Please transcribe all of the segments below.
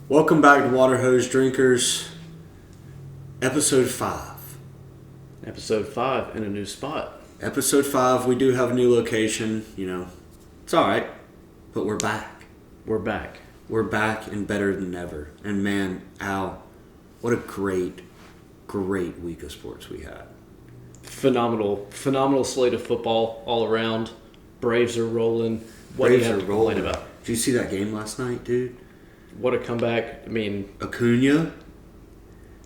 Welcome back to Water Hose Drinkers, episode 5. Episode 5 in a new spot. Episode 5, we do have a new location, it's alright, but we're back. We're back. We're back and better than ever. And man, Al, what a great week of sports we had. Phenomenal slate of football all around. Braves are rolling. What do you have to complain about? Did you see that game last night, dude? What a comeback. I mean, Acuna?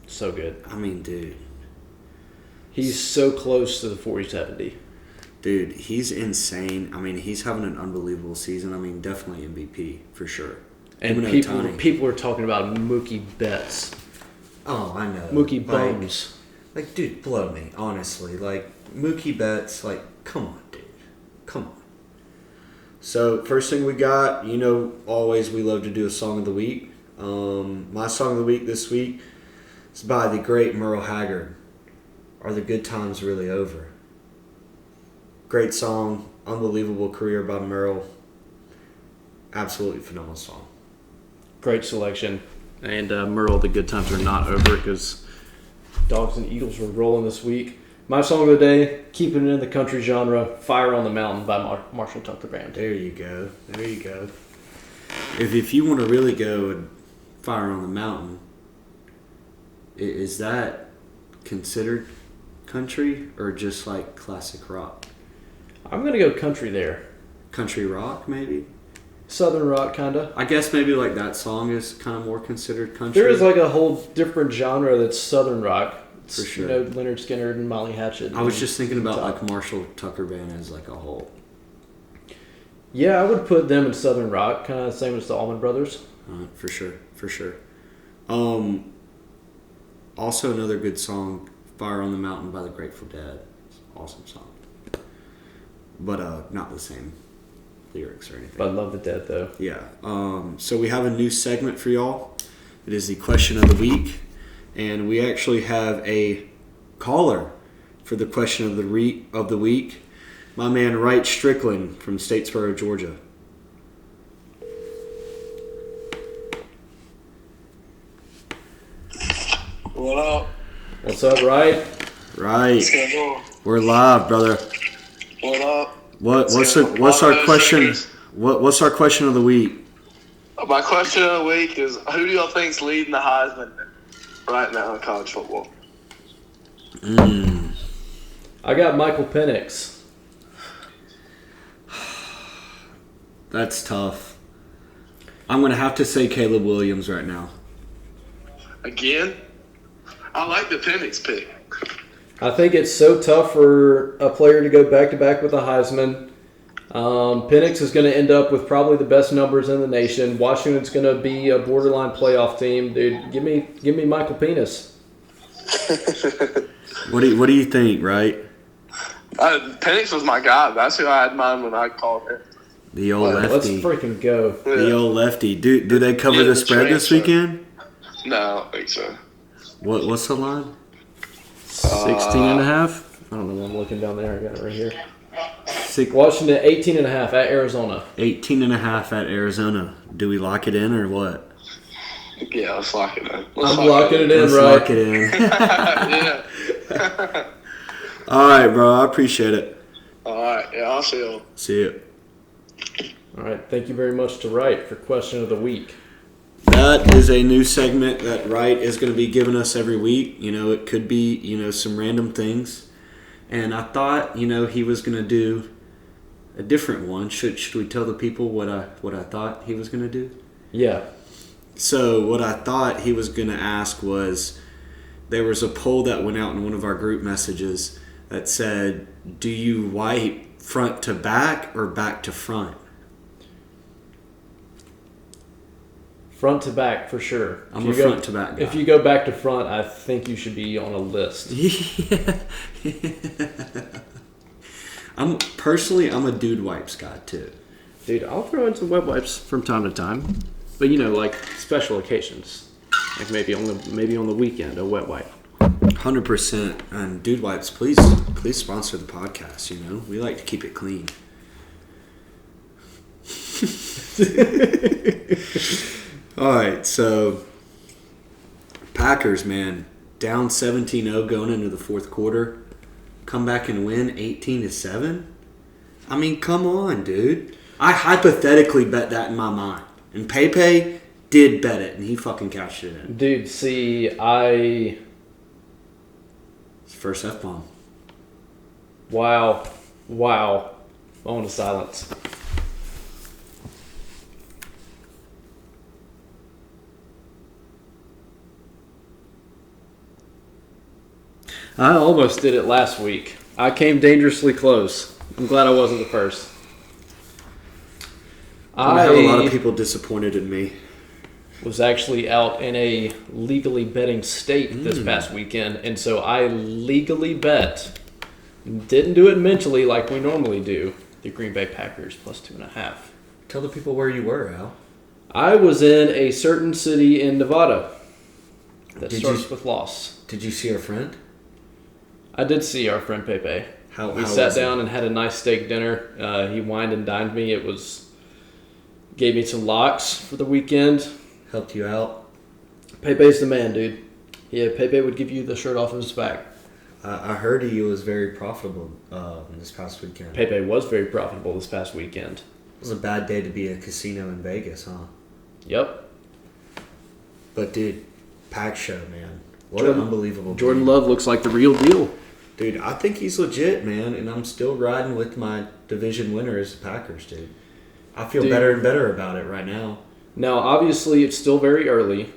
So good. Dude. He's so close to the 40-70. Dude, he's insane. He's having an unbelievable season. Definitely MVP, for sure. And people are talking about Mookie Betts. Oh, I know. Mookie Bones. Dude, blow me, honestly. Mookie Betts, come on, dude. Come on. So, first thing we got, always we love to do a song of the week. My song of the week this week is by the great Merle Haggard. Are the Good Times Really Over? Great song, unbelievable career by Merle. Absolutely phenomenal song. Great selection. And Merle, the good times are not over because Dogs and Eagles were rolling this week. My song of the day, keeping it in the country genre, Fire on the Mountain by Marshall Tucker Band. There you go. If you want to really go and Fire on the Mountain, is that considered country or just classic rock? I'm going to go country there. Country rock, maybe? Southern rock, kind of. I guess maybe that song is kind of more considered country. There is a whole different genre that's Southern rock. For sure. Leonard Skinner and Molly Hatchet. I was just thinking about Marshall Tucker Band as a whole. Yeah, I would put them in Southern rock, kind of the same as the Allman Brothers. For sure. Also another good song, Fire on the Mountain by the Grateful Dead. Awesome song. But not the same lyrics or anything. But I love the Dead, though. Yeah. So we have a new segment for y'all. It is the question of the week. And we actually have a caller for the question of the week. My man Wright Strickland from Statesboro, Georgia. What up? What's up, Wright? Right. What's going on? We're live, brother. What up? What's our question? What's our question of the week? My question of the week is: who do y'all think's leading the Heisman right now in college football? I got Michael Penix. That's tough. I'm going to have to say Caleb Williams right now. Again? I like the Penix pick. I think it's so tough for a player to go back-to-back with a Heisman. Penix is going to end up with probably the best numbers in the nation. Washington's going to be a borderline playoff team. Dude, give me Michael Penix. What do you think, right? Penix was my guy. That's who I had in mind when I called him. The old lefty. Let's freaking go. The old lefty. Do they cover the spread this weekend? No, I don't think so. What's the line? 16.5? I don't know. I'm looking down there. I got it right here. Washington 18.5 at Arizona. 18.5 at Arizona. Do we lock it in or what? Yeah, let's lock it in. I'm locking it in, Let's right? lock it in. Yeah. All right, bro. I appreciate it. All right. Yeah, I'll see you. See you. All right. Thank you very much to Wright for question of the week. That is a new segment that Wright is going to be giving us every week. It could be, some random things. And I thought, he was going to do a different one. Should we tell the people what I thought he was going to do? Yeah. So what I thought he was going to ask was, there was a poll that went out in one of our group messages that said, do you wipe front to back or back to front? Front to back, for sure. I'm a front to back guy. If you go back to front, I think you should be on a list. Yeah. I'm a dude wipes guy too. Dude, I'll throw in some wet wipes from time to time. But special occasions. Maybe on the weekend, a wet wipe. 100%. And dude wipes, please sponsor the podcast, We like to keep it clean. All right, so Packers, man, down 17-0 going into the fourth quarter. Come back and win 18-7. I mean, come on, dude. I hypothetically bet that in my mind. And Pepe did bet it, and he fucking cashed it in. Dude, see, His first F-bomb. Wow. Moment of silence. I almost did it last week. I came dangerously close. I'm glad I wasn't the first. I have a lot of people disappointed in me. Was actually out in a legally betting state this past weekend, and so I legally bet, didn't do it mentally like we normally do, the Green Bay Packers plus 2.5. Tell the people where you were, Al. I was in a certain city in Nevada that starts with loss. Did you see our friend? I did see our friend Pepe. We sat down and had a nice steak dinner. He wined and dined me. Gave me some locks for the weekend. Helped you out. Pepe's the man, dude. Yeah, Pepe would give you the shirt off of his back. I heard he was very profitable this past weekend. Pepe was very profitable this past weekend. It was a bad day to be a casino in Vegas, huh? Yep. But, dude, Pack show, man. What an unbelievable Jordan game. Love looks like the real deal. Dude, I think he's legit, man, and I'm still riding with my division winner as the Packers, dude. I feel better and better about it right now. Now, obviously, it's still very early,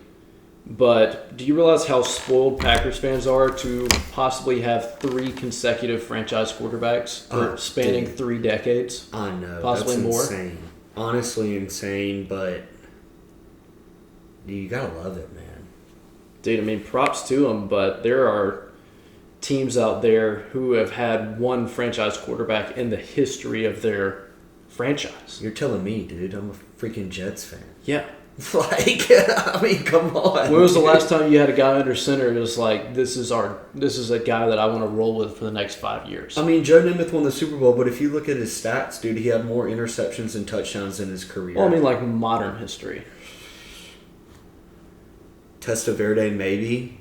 but do you realize how spoiled Packers fans are to possibly have 3 consecutive franchise quarterbacks spanning 3 decades? I know. Possibly that's more. Insane. Honestly insane, but you gotta love it, man. Dude, I mean, props to them, but there are teams out there who have had 1 franchise quarterback in the history of their franchise. You're telling me, dude. I'm a freaking Jets fan. Yeah. Like, I mean, come on. When was the last time you had a guy under center and it was like, this is a guy that I want to roll with for the next 5 years? I mean, Joe Namath won the Super Bowl, but if you look at his stats, dude, he had more interceptions and touchdowns in his career. Well, I mean, like modern history. Testaverde, maybe.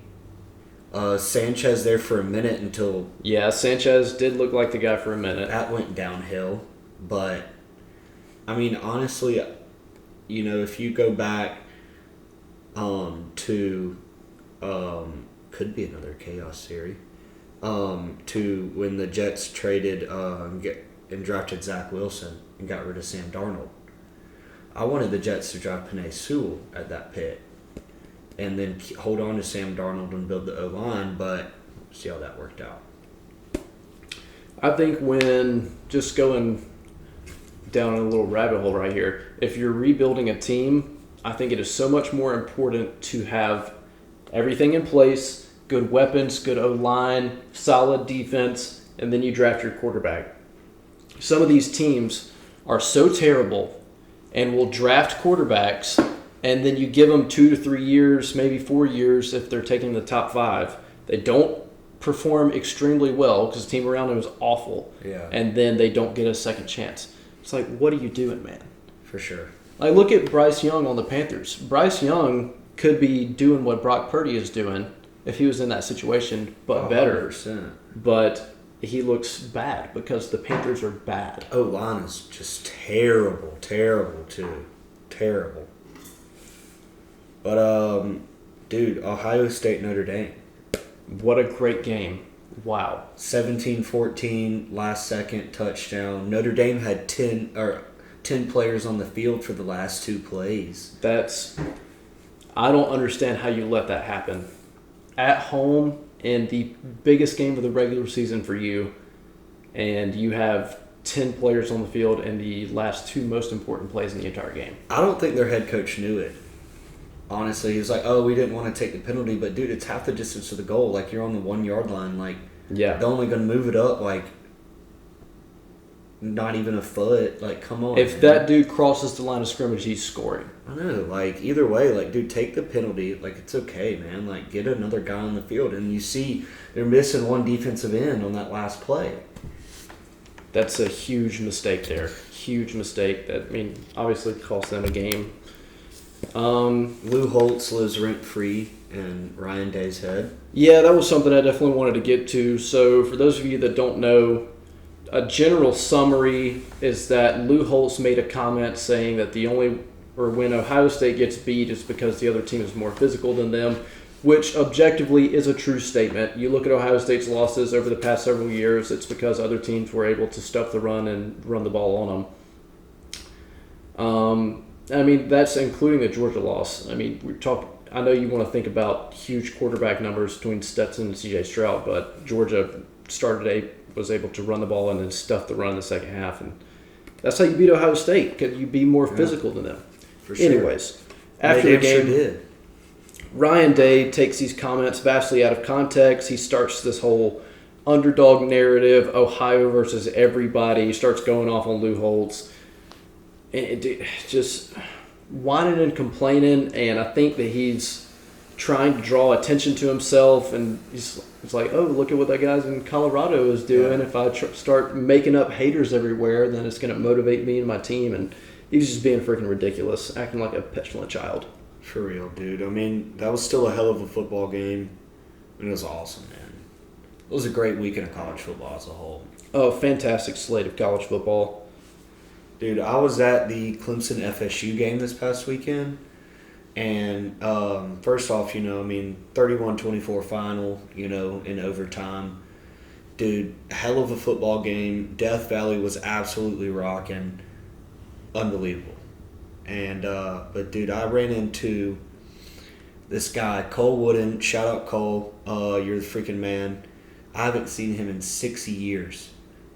Sanchez there for a minute until Yeah, Sanchez did look like the guy for a minute. that went downhill. But, I mean, honestly, you know, if you go back to could be another chaos theory, to when the Jets traded and drafted Zach Wilson and got rid of Sam Darnold. I wanted the Jets to draft Penei Sewell at that pick and then hold on to Sam Darnold and build the O-line, but see how that worked out. I think when just going down a little rabbit hole right here, if you're rebuilding a team, I think it is so much more important to have everything in place, good weapons, good O-line, solid defense, and then you draft your quarterback. Some of these teams are so terrible and will draft quarterbacks, and then you give them 2 to 3 years, maybe 4 years if they're taking the top 5. They don't perform extremely well because the team around them is awful. Yeah. And then they don't get a second chance. It's like, what are you doing, man? For sure. Like, look at Bryce Young on the Panthers. Bryce Young could be doing what Brock Purdy is doing if he was in that situation, but better. 100%. But he looks bad because the Panthers are bad. O-line is just terrible too. Terrible. But, dude, Ohio State, Notre Dame. What a great game. Wow. 17-14, last second touchdown. Notre Dame had 10 players on the field for the last 2 plays. I don't understand how you let that happen. At home in the biggest game of the regular season for you, and you have 10 players on the field in the last 2 most important plays in the entire game. I don't think their head coach knew it. Honestly, he was like, oh, we didn't want to take the penalty, but dude, it's half the distance to the goal. Like, you're on the 1 yard line. Like, Yeah. they're only going to move it up, like, not even a foot. Like, come on. If man. that dude crosses the line of scrimmage, he's scoring. I know, like, either way, like, dude, take the penalty. Like, it's okay, man. Like, get another guy on the field. And you see they're missing 1 defensive end on that last play. That's a huge mistake there. Huge mistake that, I mean, obviously cost them a game. Lou Holtz lives rent-free in Ryan Day's head. Yeah, that was something I definitely wanted to get to. So, for those of you that don't know, a general summary is that Lou Holtz made a comment saying that when Ohio State gets beat, it's because the other team is more physical than them, which objectively is a true statement. You look at Ohio State's losses over the past several years, it's because other teams were able to stuff the run and run the ball on them. I mean, that's including the Georgia loss. I mean, I know you want to think about huge quarterback numbers between Stetson and C.J. Stroud, but Georgia was able to run the ball and then stuff the run in the second half, and that's how you beat Ohio State. Could you be more physical than them? For sure. Anyways, after the game, did. Ryan Day takes these comments vastly out of context. He starts this whole underdog narrative, Ohio versus everybody. He starts going off on Lou Holtz. And just whining and complaining, and I think that he's trying to draw attention to himself, and he's like, oh, look at what that guy in Colorado is doing. Yeah. If I start making up haters everywhere, then it's going to motivate me and my team, and he's just being freaking ridiculous, acting like a petulant child. For real, dude. I mean, that was still a hell of a football game, and it was awesome, man. It was a great weekend of college football as a whole. Oh, fantastic slate of college football. Dude, I was at the Clemson-FSU game this past weekend, and first off, 31-24 final, in overtime. Dude, hell of a football game. Death Valley was absolutely rocking. Unbelievable. And, but dude, I ran into this guy, Cole Wooden. Shout out Cole. You're the freaking man. I haven't seen him in 60 years.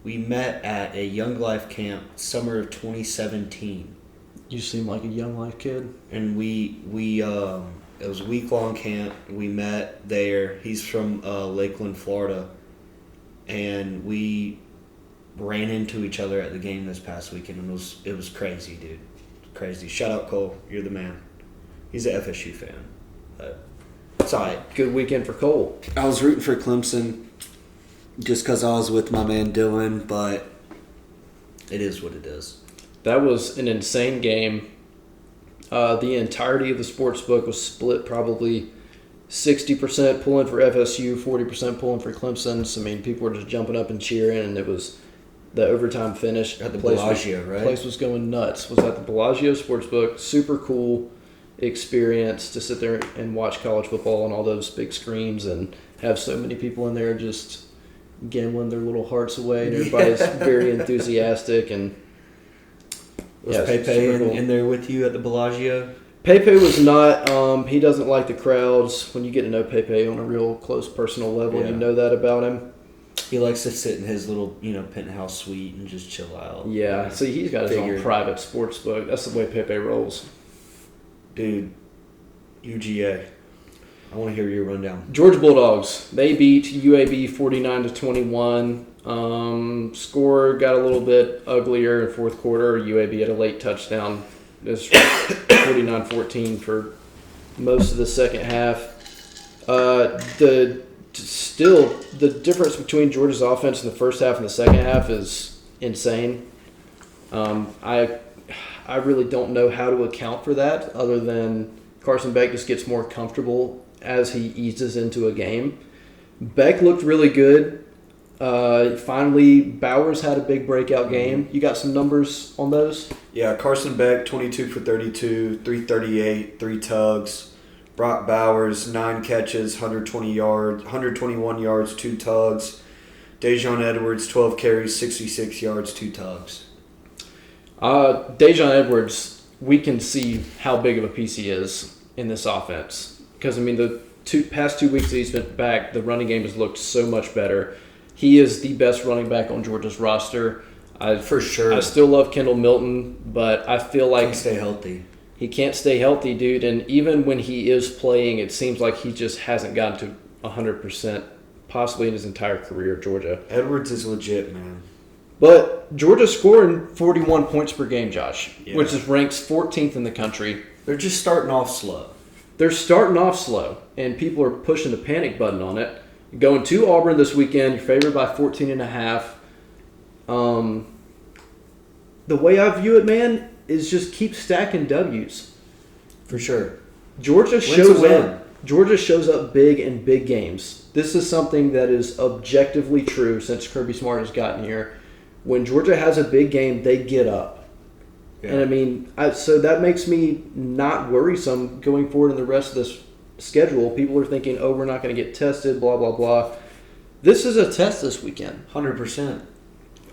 We met at a Young Life camp summer of 2017. You seem like a Young Life kid. And we it was a week-long camp. We met there. He's from Lakeland, Florida. And we ran into each other at the game this past weekend, and it was crazy, dude. Crazy. Shout out Cole. You're the man. He's an FSU fan. But it's all right. Good weekend for Cole. I was rooting for Clemson just because I was with my man Dylan, but it is what it is. That was an insane game. The entirety of the sports book was split probably 60% pulling for FSU, 40% pulling for Clemson. So, I mean, people were just jumping up and cheering, and it was the overtime finish. At the Bellagio, right? The place was going nuts. Was at the Bellagio Sportsbook. Super cool experience to sit there and watch college football on all those big screens and have so many people in there just gambling their little hearts away. And everybody's very enthusiastic. And was Pepe in there with you at the Bellagio? Pepe was not. He doesn't like the crowds. When you get to know Pepe on a real close personal level, you know that about him. He likes to sit in his little, penthouse suite and just chill out. Yeah, see, he's got his own private sports book. That's the way Pepe rolls. Dude, UGA. I want to hear your rundown. Georgia Bulldogs. They beat UAB 49-21. Score got a little bit uglier in fourth quarter. UAB had a late touchdown. It was 49-14 for most of the second half. The difference between Georgia's offense in the first half and the second half is insane. I really don't know how to account for that other than Carson Beck just gets more comfortable as he eases into a game. Beck looked really good. Finally, Bowers had a big breakout game. You got some numbers on those? Yeah, Carson Beck, 22 for 32, 338, 3 tugs. Brock Bowers, 9 catches, 121 yards, 2 tugs. Dejon Edwards, 12 carries, 66 yards, 2 tugs. Dejon Edwards, we can see how big of a piece he is in this offense. Because, the past 2 weeks that he's been back, the running game has looked so much better. He is the best running back on Georgia's roster. For sure. I still love Kendall Milton, but I feel like Can't stay healthy. He can't stay healthy, dude. And even when he is playing, it seems like he just hasn't gotten to 100%, possibly in his entire career at Georgia. Edwards is legit, man. But Georgia's scoring 41 points per game, Josh, which is ranks 14th in the country. They're just starting off slow. They're starting off slow, and people are pushing the panic button on it. Going to Auburn this weekend, you're favored by 14.5. The way I view it, man, is just keep stacking W's. For sure. Georgia Win's a shows win. up. Georgia shows up big in big games. This is something that is objectively true since Kirby Smart has gotten here. When Georgia has a big game, they get up. Yeah. And I mean, so that makes me not worrisome going forward in the rest of this schedule. People are thinking, oh, we're not going to get tested, blah, blah, blah. This is a test this weekend. 100%.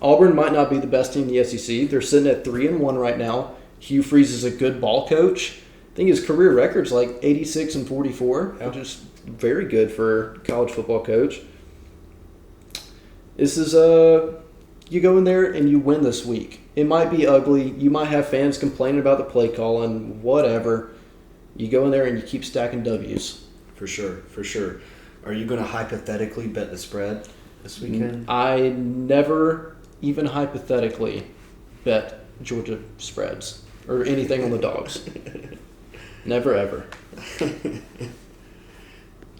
Auburn might not be the best team in the SEC. They're sitting at 3-1 right now. Hugh Freeze is a good ball coach. I think his career record's like 86-44, which is very good for a college football coach. This is you go in there and you win this week. It might be ugly. You might have fans complaining about the play calling, whatever. You go in there and you keep stacking W's. For sure. For sure. Are you going to hypothetically bet the spread this weekend? I never even hypothetically bet Georgia spreads or anything on the dogs. Never ever.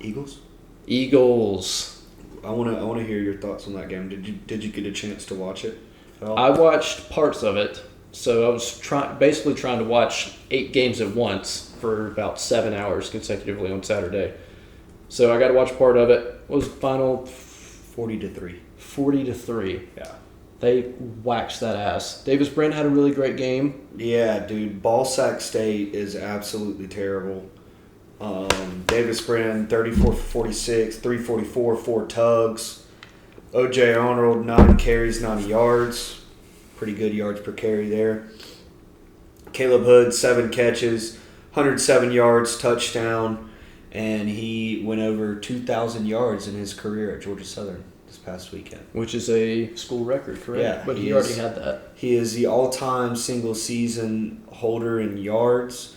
Eagles? Eagles. I want to hear your thoughts on that game. Did you get a chance to watch it at all? I watched parts of it, so I was basically trying to watch 8 games at once for about 7 hours consecutively on Saturday. So I got to watch part of it. What was the final? 40-3. 40-3. Yeah. They waxed that ass. Davis Brin had a really great game. Yeah, dude. Ballsack State is absolutely terrible. Davis Brin, 34 for 46, 344, 4 tugs. O.J. Arnold, 9 carries, 90 yards. Pretty good yards per carry there. Caleb Hood, 7 catches, 107 yards, touchdown. And he went over 2,000 yards in his career at Georgia Southern this past weekend. Which is a school record, correct? Yeah, But he he is. already had that. He is the all-time single-season holder in yards,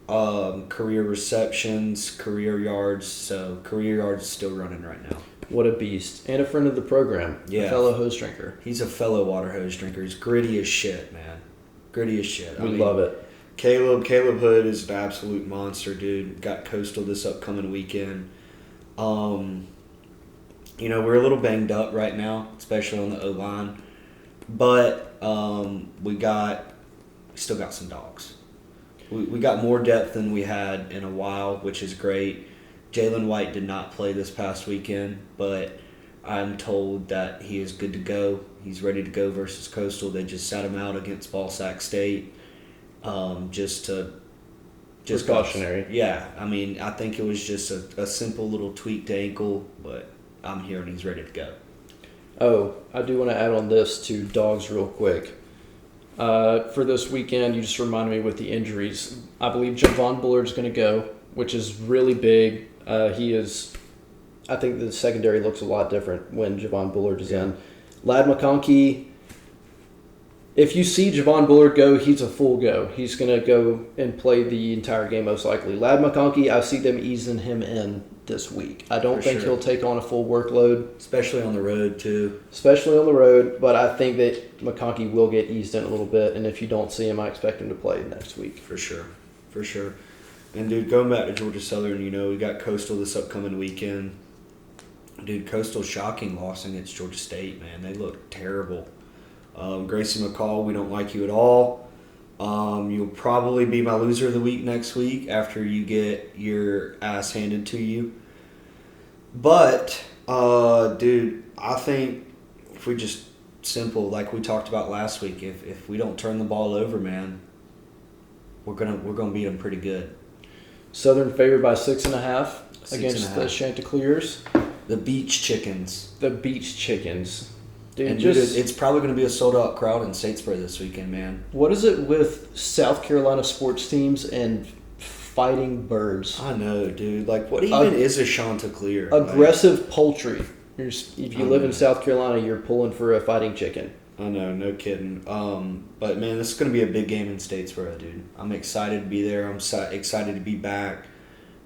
career receptions, career yards. So career yards is still running right now. What a beast. And a friend of the program. Yeah. A fellow hose drinker. He's a fellow water hose drinker. He's gritty as shit, man. Gritty as shit. We love it. Caleb Hood is an absolute monster, dude. Got Coastal this upcoming weekend. We're a little banged up right now, especially on the O-line. But we still got some dogs. We got more depth than we had in a while, which is great. Jalen White did not play this past weekend, but I'm told that he is good to go. He's ready to go versus Coastal. They just sat him out against Ballsack State. Just Precautionary. Yeah, I mean, I think it was just a simple little tweaked ankle, but I'm hearing he's ready to go. Oh, I do want to add on this to dogs real quick. For this weekend, you just reminded me with the injuries. I believe Javon Bullard's going to go, which is really big. I think the secondary looks a lot different when Javon Bullard is in. Ladd McConkey, if you see Javon Bullard go, he's a full go. He's going to go and play the entire game most likely. Ladd McConkey, I see them easing him in this week. I don't think he'll take on a full workload. Especially on the road, too. Especially on the road, but I think that McConkey will get eased in a little bit, and if you don't see him, I expect him to play next week. For sure. And, dude, going back to Georgia Southern, we got Coastal this upcoming weekend. Dude, Coastal's shocking loss against Georgia State, man. They look terrible. Gracie McCall, we don't like you at all. You'll probably be my loser of the week next week after you get your ass handed to you. But, dude, I think if we just simple, like we talked about last week, if we don't turn the ball over, man, we're gonna beat them pretty good. Southern favored by 6.5 against 6.5. the Chanticleers. The Beach Chickens. The Beach Chickens. Dude, And dude, it's probably going to be a sold-out crowd in Statesboro this weekend, man. what is it with South Carolina sports teams and fighting birds? I know, dude. Like, what even is a Chanticleer? Aggressive poultry. If you live in know. South Carolina, you're pulling for a fighting chicken. I know, no kidding. But, man, this is going to be a big game in Statesboro, dude. I'm excited to be there. I'm excited to be back.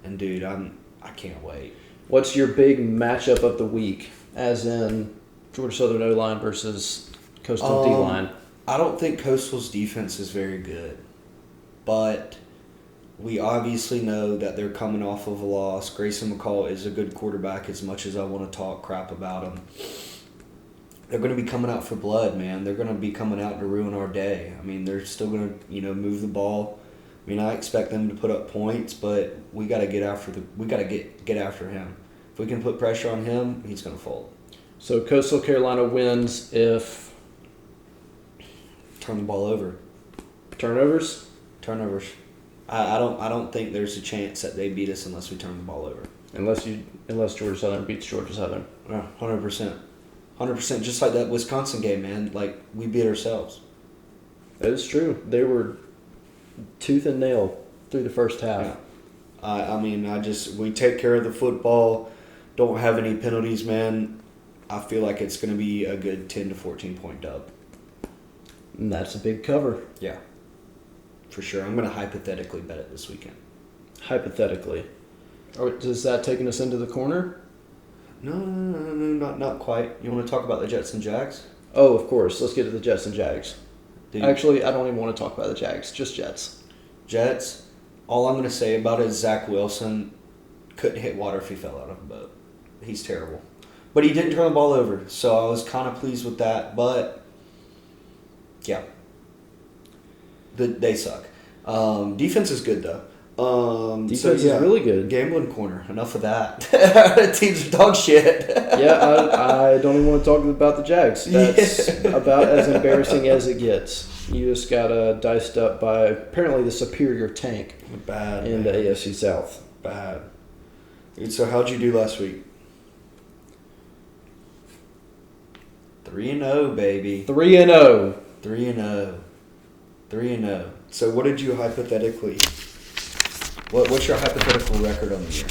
And, dude, I can't wait. What's your big matchup of the week, as in Georgia Southern O-line versus Coastal D-line? I don't think Coastal's defense is very good. But we obviously know that they're coming off of a loss. Grayson McCall is a good quarterback as much as I want to talk crap about him. They're going to be coming out for blood, man. They're going to be coming out to ruin our day. I mean, they're still going to, move the ball. I mean, I expect them to put up points, but we got to get after him. If we can put pressure on him, he's going to fold. So Coastal Carolina wins if Turn the ball over. turnovers. I don't think there's a chance that they beat us unless we turn the ball over. Unless Georgia Southern beats Georgia Southern. 100%. 100%. Just like that Wisconsin game, man. Like, we beat ourselves. That is true. They were tooth and nail through the first half. Yeah. We take care of the football, don't have any penalties, man. I feel like it's going to be a good 10 to 14 point dub. And that's a big cover. Yeah, for sure. I'm going to hypothetically bet it this weekend. Hypothetically. Or is that taking us into the corner? No, not quite. You want to talk about the Jets and Jags? Oh, of course. Let's get to the Jets and Jags. Dude, Actually, I don't even want to talk about the Jags. Just Jets. Jets, all I'm going to say about it is Zach Wilson couldn't hit water if he fell out of a boat. He's terrible. But he didn't turn the ball over, so I was kind of pleased with that. But, yeah, they suck. Defense is good, though. Defense is really good. Gambling corner. Enough of that. Teams are dog shit. Yeah, I don't even want to talk about the Jags. That's about as embarrassing as it gets. You just got diced up by apparently the superior tank Bad. in the AFC South. Bad. Dude, so how'd you do last week? 3-0, baby. 3-0. 3-0. 3-0. So what did you hypothetically... What's your hypothetical record on the year?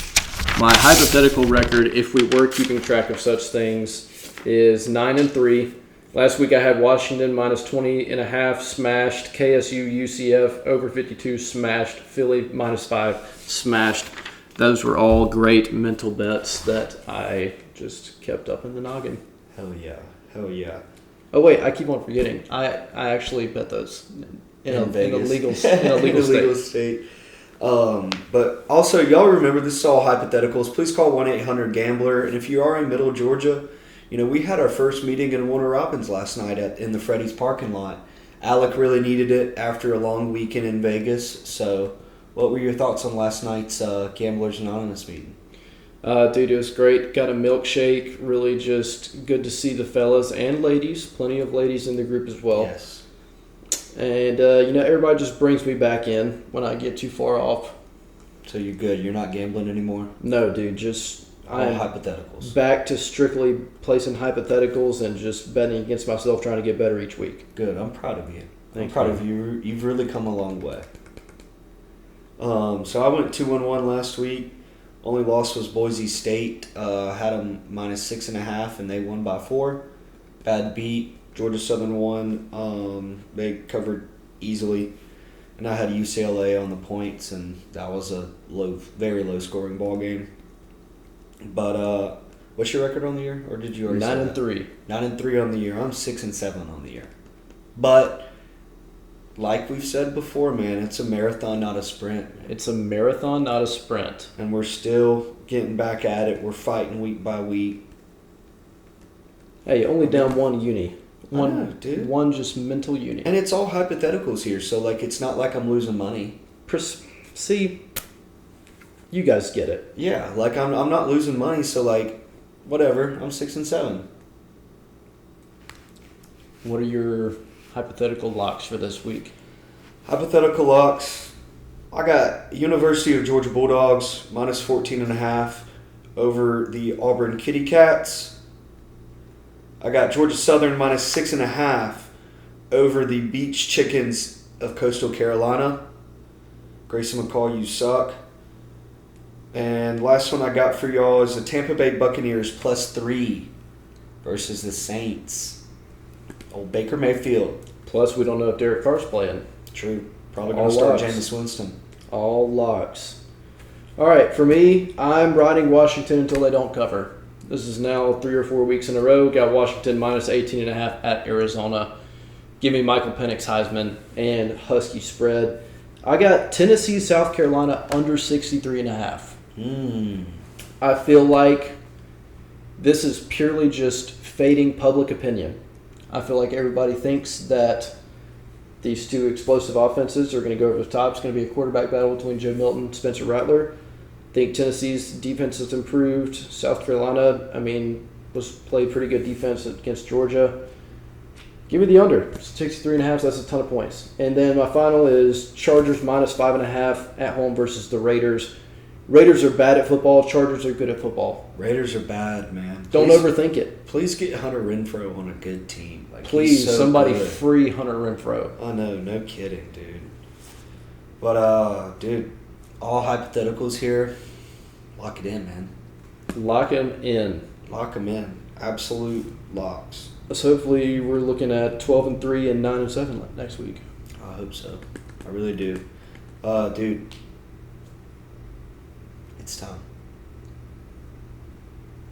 My hypothetical record, if we were keeping track of such things, is 9-3. Last week I had Washington minus 20.5 smashed, KSU UCF over 52 smashed, Philly minus 5 smashed. Those were all great mental bets that I just kept up in the noggin. Hell yeah. Oh wait, I keep on forgetting. I actually bet those in a legal state. But also, y'all remember, this is all hypotheticals. Please call 1-800-GAMBLER. And if you are in Middle Georgia, we had our first meeting in Warner Robins last night in the Freddy's parking lot. Alec really needed it after a long weekend in Vegas. So what were your thoughts on last night's Gamblers Anonymous meeting? Dude, it was great. Got a milkshake. Really just good to see the fellas and ladies. Plenty of ladies in the group as well. Yes. And, everybody just brings me back in when I get too far off. So you're good. You're not gambling anymore? No, dude. Just all hypotheticals. Back to strictly placing hypotheticals and just betting against myself, trying to get better each week. Good. I'm proud of you. I'm proud of you. You've really come a long way. So I went 2-1 last week. Only loss was Boise State. Had them minus 6.5, and they won by 4. Bad beat. Georgia Southern won. They covered easily. And I had UCLA on the points, and that was a very low scoring ball game. But what's your record on the year? Or did you already say that? 9-3. 9-3 on the year. I'm 6-7 on the year. But like we've said before, man, it's a marathon, not a sprint. It's a marathon, not a sprint. And we're still getting back at it. We're fighting week by week. Hey, only down one uni. One just mental uni. And it's all hypotheticals here, so it's not like I'm losing money. See, you guys get it. Yeah, I'm not losing money, so whatever. I'm 6-7. What are your hypothetical locks for this week? Hypothetical locks. I got University of Georgia Bulldogs minus 14.5 over the Auburn Kitty Cats. I got Georgia Southern minus 6.5 over the Beach Chickens of Coastal Carolina. Grayson McCall, you suck. And last one I got for y'all is the Tampa Bay Buccaneers plus 3 versus the Saints. Old Baker Mayfield. Plus, we don't know if Derek Carr's playing. True. Probably going to start Jameis Winston. All locks. All right, for me, I'm riding Washington until they don't cover. This is now 3 or 4 weeks in a row. Got Washington minus 18.5 at Arizona. Give me Michael Penix Heisman and Husky spread. I got Tennessee, South Carolina under 63.5. I feel like this is purely just fading public opinion. I feel like everybody thinks that These two explosive offenses are going to go over the top. It's going to be a quarterback battle between Joe Milton and Spencer Rattler. I think Tennessee's defense has improved. South Carolina, played pretty good defense against Georgia. Give me the under. 63.5, so that's a ton of points. And then my final is Chargers minus 5.5 at home versus the Raiders. Raiders are bad at football. Chargers are good at football. Raiders are bad, man. Don't overthink it. Please get Hunter Renfrow on a good team. Like, Please, he's so somebody good. free Hunter Renfrow. I know, no kidding, dude. But, dude, all hypotheticals here. Lock it in, man. Lock him in. Lock them in. Absolute locks. So hopefully we're looking at 12-3 and 9-7 next week. I hope so. I really do. Dude, it's time.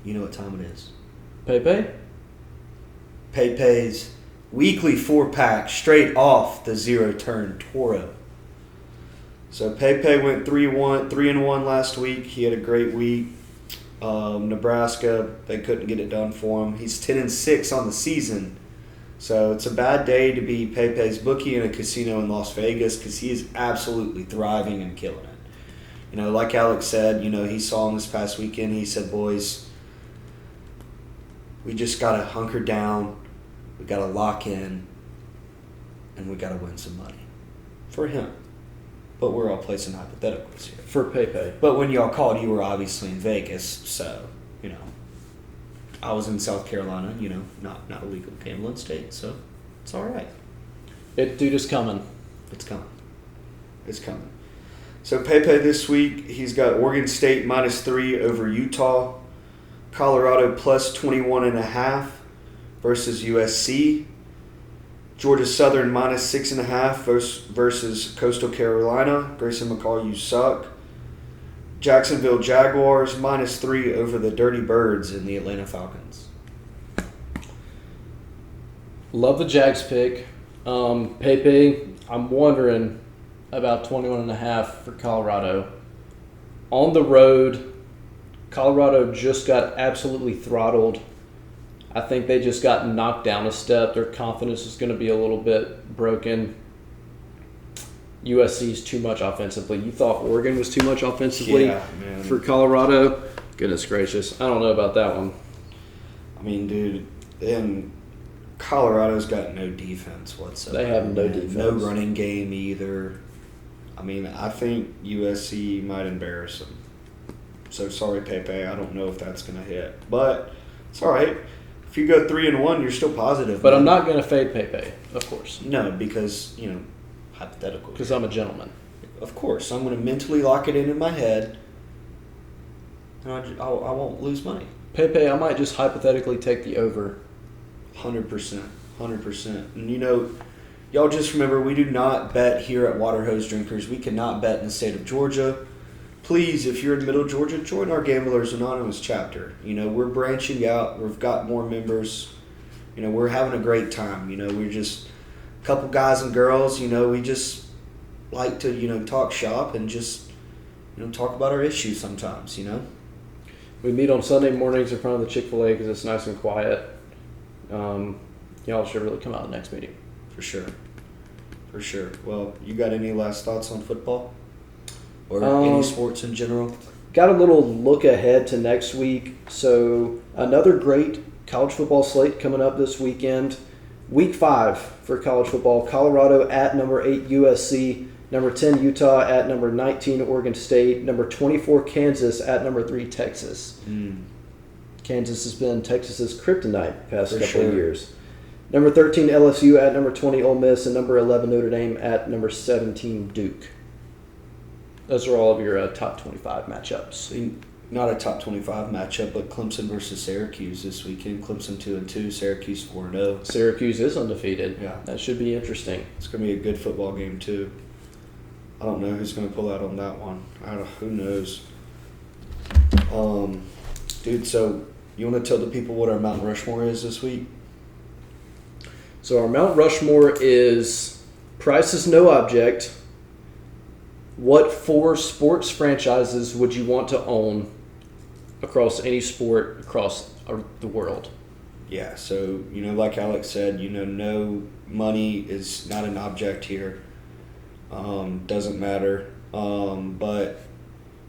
You know what time it is. Pepe? Pepe's weekly 4-pack straight off the Zero Turn Toro. So Pepe went 3-1 last week. He had a great week. Nebraska, they couldn't get it done for him. He's 10-6 on the season. So it's a bad day to be Pepe's bookie in a casino in Las Vegas because he is absolutely thriving and killing it. You know, like Alex said, he saw him this past weekend. He said, boys, we just got to hunker down. We got to lock in. And we got to win some money. For him. But we're all placing hypotheticals here. For Pepe. But when y'all called, you were obviously in Vegas. So, I was in South Carolina, not a legal gambling state. So, it's all right. Dude is coming. It's coming. It's coming. So Pepe this week, he's got Oregon State -3 over Utah, Colorado plus 21.5 versus USC, Georgia Southern -6.5 versus Coastal Carolina. Grayson McCall, you suck. Jacksonville Jaguars -3 over the Dirty Birds and the Atlanta Falcons. Love the Jags pick. Pepe, I'm wondering about 21.5 for Colorado. On the road, Colorado just got absolutely throttled. I think they just got knocked down a step. Their confidence is going to be a little bit broken. USC is too much offensively. You thought Oregon was too much offensively for Colorado? Goodness gracious. I don't know about that one. I mean, dude, and Colorado's got no defense whatsoever. They have no defense. No running game either. I mean, I think USC might embarrass them. So sorry, Pepe. I don't know if that's going to hit. But it's all right. If you go 3-1, you're still positive. But man. I'm not going to fade Pepe, of course. No, because, hypothetical. Because I'm a gentleman. Of course. I'm going to mentally lock it in my head. And I won't lose money. Pepe, I might just hypothetically take the over. 100%. 100%. And y'all just remember, we do not bet here at Water Hose Drinkers. We cannot bet in the state of Georgia. Please, if you're in Middle Georgia, join our Gamblers Anonymous chapter. We're branching out. We've got more members. We're having a great time. We're just a couple guys and girls. We just like to, talk shop and just, talk about our issues sometimes, We meet on Sunday mornings in front of the Chick-fil-A because it's nice and quiet. Y'all should really come out next meeting. For sure. For sure. Well, you got any last thoughts on football? Or any sports in general? Got a little look ahead to next week. So another great college football slate coming up this weekend. Week 5 for college football. Colorado at number 8 USC. Number 10 Utah at number 19 Oregon State. Number 24 Kansas at number 3 Texas. Kansas has been Texas's kryptonite the past couple of years. Number 13 LSU at number 20 Ole Miss. And number 11 Notre Dame at number 17 Duke. Those are all of your top 25 matchups. Not a top 25 matchup, but Clemson versus Syracuse this weekend. Clemson 2-2, Syracuse 4-0. Syracuse is undefeated. Yeah. That should be interesting. It's going to be a good football game, too. I don't know who's going to pull out on that one. Who knows? Dude, so you want to tell the people what our Mount Rushmore is this week? So our Mount Rushmore is price is no object. What 4 sports franchises would you want to own across any sport across the world? Yeah, so, like Alex said, no money is not an object here. Doesn't matter. But,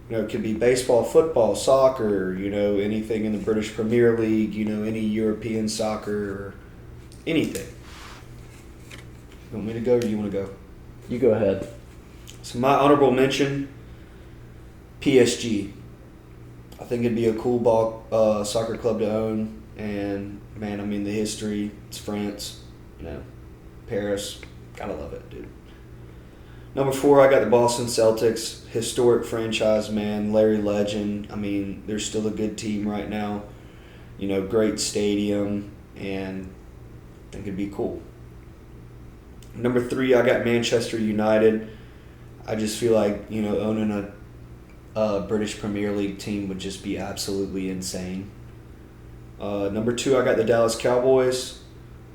it could be baseball, football, soccer, anything in the British Premier League, any European soccer or anything. You want me to go or do you want to go? You go ahead. So my honorable mention, PSG. I think it'd be a cool soccer club to own. And, man, the history, it's France, Paris. Gotta love it, dude. Number 4, I got the Boston Celtics. Historic franchise, man. Larry Legend. They're still a good team right now. Great stadium. And I think it'd be cool. Number 3, I got Manchester United. I just feel like, owning a British Premier League team would just be absolutely insane. Number 2, I got the Dallas Cowboys.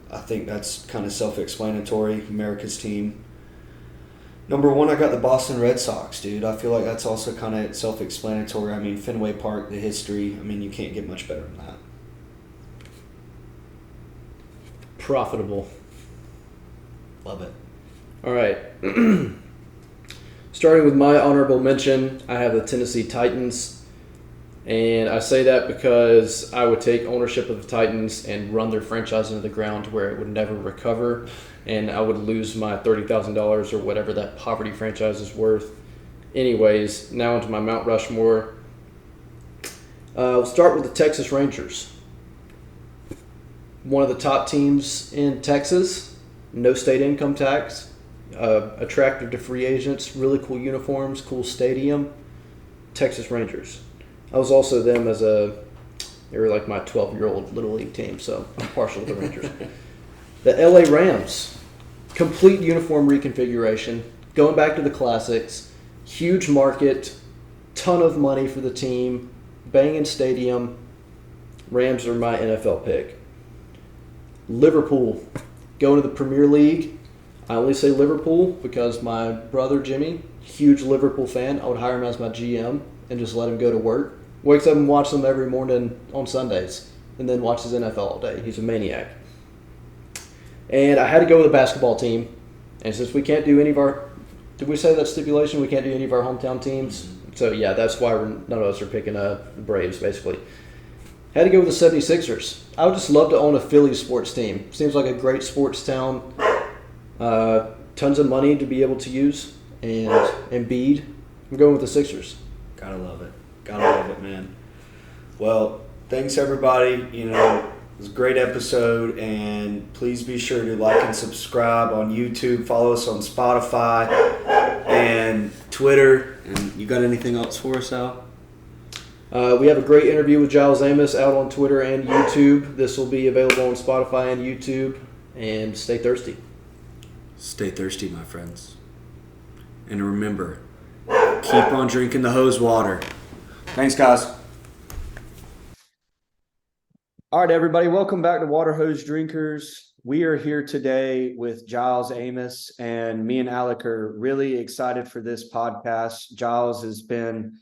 I think that's kind of self-explanatory, America's team. Number 1, I got the Boston Red Sox, dude. I feel like that's also kind of self-explanatory. Fenway Park, the history. You can't get much better than that. Profitable. Love it. All right. Starting with my honorable mention, I have the Tennessee Titans. And I say that because I would take ownership of the Titans and run their franchise into the ground to where it would never recover. And I would lose my $30,000 or whatever that poverty franchise is worth. Anyways, now into my Mount Rushmore. We'll start with the Texas Rangers. One of the top teams in Texas. No state income tax. Attractive to free agents. Really cool uniforms. Cool stadium. Texas Rangers. I was also them they were like my 12-year-old Little League team, so I'm partial to the Rangers. The LA Rams, complete uniform reconfiguration, going back to the classics, huge market, ton of money for the team, banging stadium. Rams are my NFL pick. Liverpool, going to the Premier League. I only say Liverpool because my brother Jimmy, huge Liverpool fan. I would hire him as my GM and just let him go to work. Wakes up and watches them every morning on Sundays and then watches NFL all day. He's a maniac. And I had to go with a basketball team. And since we can't do any of our – did we say that stipulation? We can't do any of our hometown teams? So, yeah, that's why none of us are picking the Braves, basically. Had to go with the 76ers. I would just love to own a Phillies sports team. Seems like a great sports town. Tons of money to be able to use. And Embiid. I'm going with the Sixers. Gotta love it. Gotta love it, man. Well, thanks, everybody. It was a great episode. And please be sure to like and subscribe on YouTube. Follow us on Spotify and Twitter. And you got anything else for us, Al? We have a great interview with Giles Amos out on Twitter and YouTube. This will be available on Spotify and YouTube. And stay thirsty. Stay thirsty, my friends. And remember, keep on drinking the hose water. Thanks, guys. All right, everybody. Welcome back to Water Hose Drinkers. We are here today with Giles Amos, and me and Alec are really excited for this podcast. Giles has been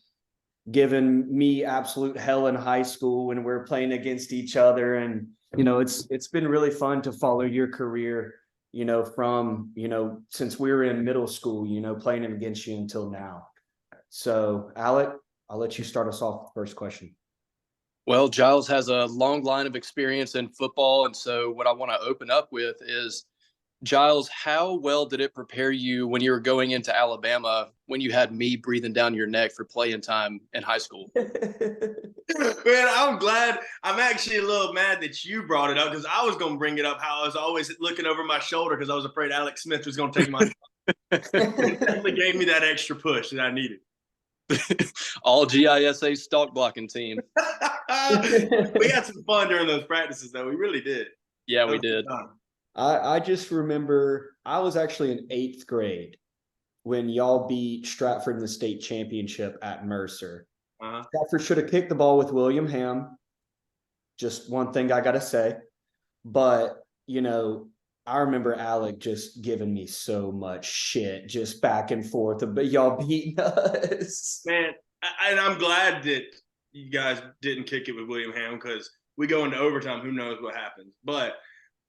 giving me absolute hell in high school when we're playing against each other, and it's been really fun to follow your career. From since we were in middle school, playing against you until now. So, Alec, I'll let you start us off with the first question. Well, Giles has a long line of experience in football, and so what I want to open up with is, Giles, how well did it prepare you when you were going into Alabama when you had me breathing down your neck for playing time in high school? Man, I'm glad. I'm actually a little mad that you brought it up because I was going to bring it up how I was always looking over my shoulder because I was afraid Alex Smith was going to take my – it definitely gave me that extra push that I needed. All GISA stalk blocking team. We had some fun during those practices, though. We really did. Yeah, we did. I just remember I was actually in 8th grade when y'all beat Stratford in the state championship at Mercer. Stratford should have kicked the ball with William Ham. Just one thing I got to say. But, I remember Alec just giving me so much shit just back and forth. But y'all beating us. Man, and I'm glad that you guys didn't kick it with William Ham because we go into overtime, who knows what happens. But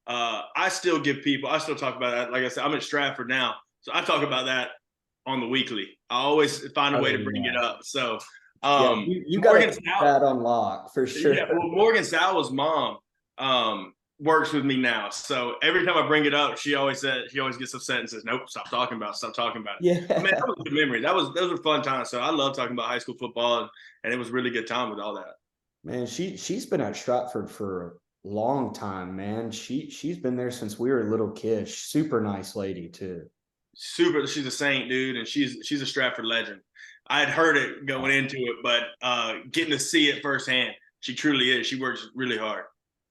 I still talk about that. Like I said, I'm at Stratford now, so I talk about that on the weekly. I always find a way to bring it up. So you got that on lock for sure. Yeah, well, Morgan Sowell's mom works with me now, so every time I bring it up, she always gets upset and says, "Nope, stop talking about it." Yeah, man, that was a good memory. Those were fun times. So I love talking about high school football, and it was a really good time with all that. Man, she's been at Stratford for a long time, man. She's been there since we were little kids. Super nice lady too. She's a saint, dude, and she's a Stratford legend. I had heard it going into it, but getting to see it firsthand, she truly is. She works really hard.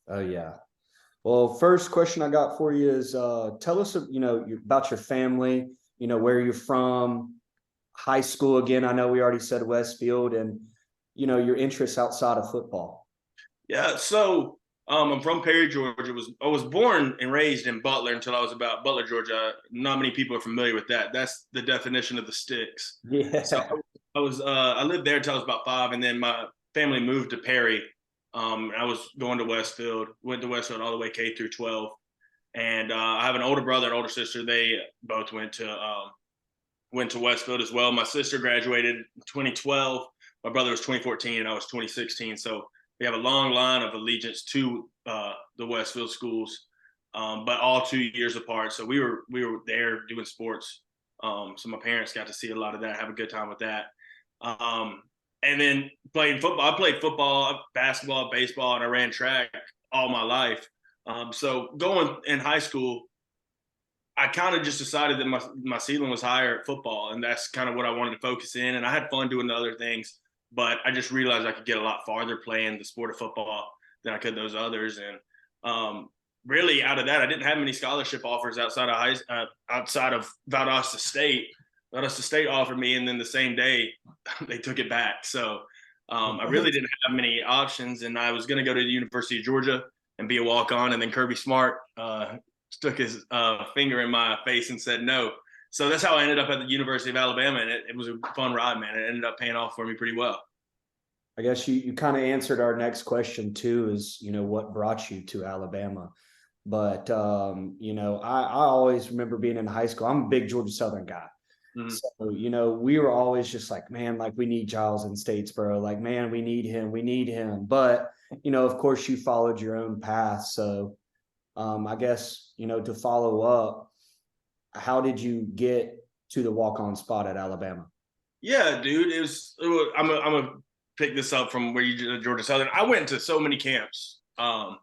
Oh yeah. Well, first question I got for you is tell us, about your family, where you're from, high school. Again, I know we already said Westfield, and, your interests outside of football. Yeah. So I'm from Perry, Georgia. I was born and raised in Butler until I was about Butler, Georgia. Not many people are familiar with that. That's the definition of the sticks. Yeah. So I lived there until I was about 5, and then my family moved to Perry. I was going to Westfield, went to Westfield all the way K through 12. And I have an older brother and older sister. They both went to Westfield as well. My sister graduated in 2012. My brother was 2014 and I was 2016. So we have a long line of allegiance to the Westfield schools, but all 2 years apart. So we were there doing sports. So my parents got to see a lot of that, have a good time with that. And then playing football. I played football, basketball, baseball, and I ran track all my life. So going in high school, I kind of just decided that my ceiling was higher at football, and that's kind of what I wanted to focus in. And I had fun doing the other things, but I just realized I could get a lot farther playing the sport of football than I could those others. And really, out of that, I didn't have many scholarship offers outside of Valdosta State. Valdosta State offered me, and then the same day they took it back. So I really didn't have many options, and I was going to go to the University of Georgia and be a walk-on, and then Kirby Smart stuck his finger in my face and said no. So that's how I ended up at the University of Alabama, and it was a fun ride, man. It ended up paying off for me pretty well. I guess you kind of answered our next question too, is, what brought you to Alabama? But, I always remember being in high school. I'm a big Georgia Southern guy. Mm-hmm. So, we were always just like, man, like we need Giles in Statesboro. Like, man, we need him. But, of course you followed your own path. So I guess, to follow up, how did you get to the walk-on spot at Alabama? Yeah, dude, I'm gonna pick this up from where you did Georgia Southern. I went to so many camps. And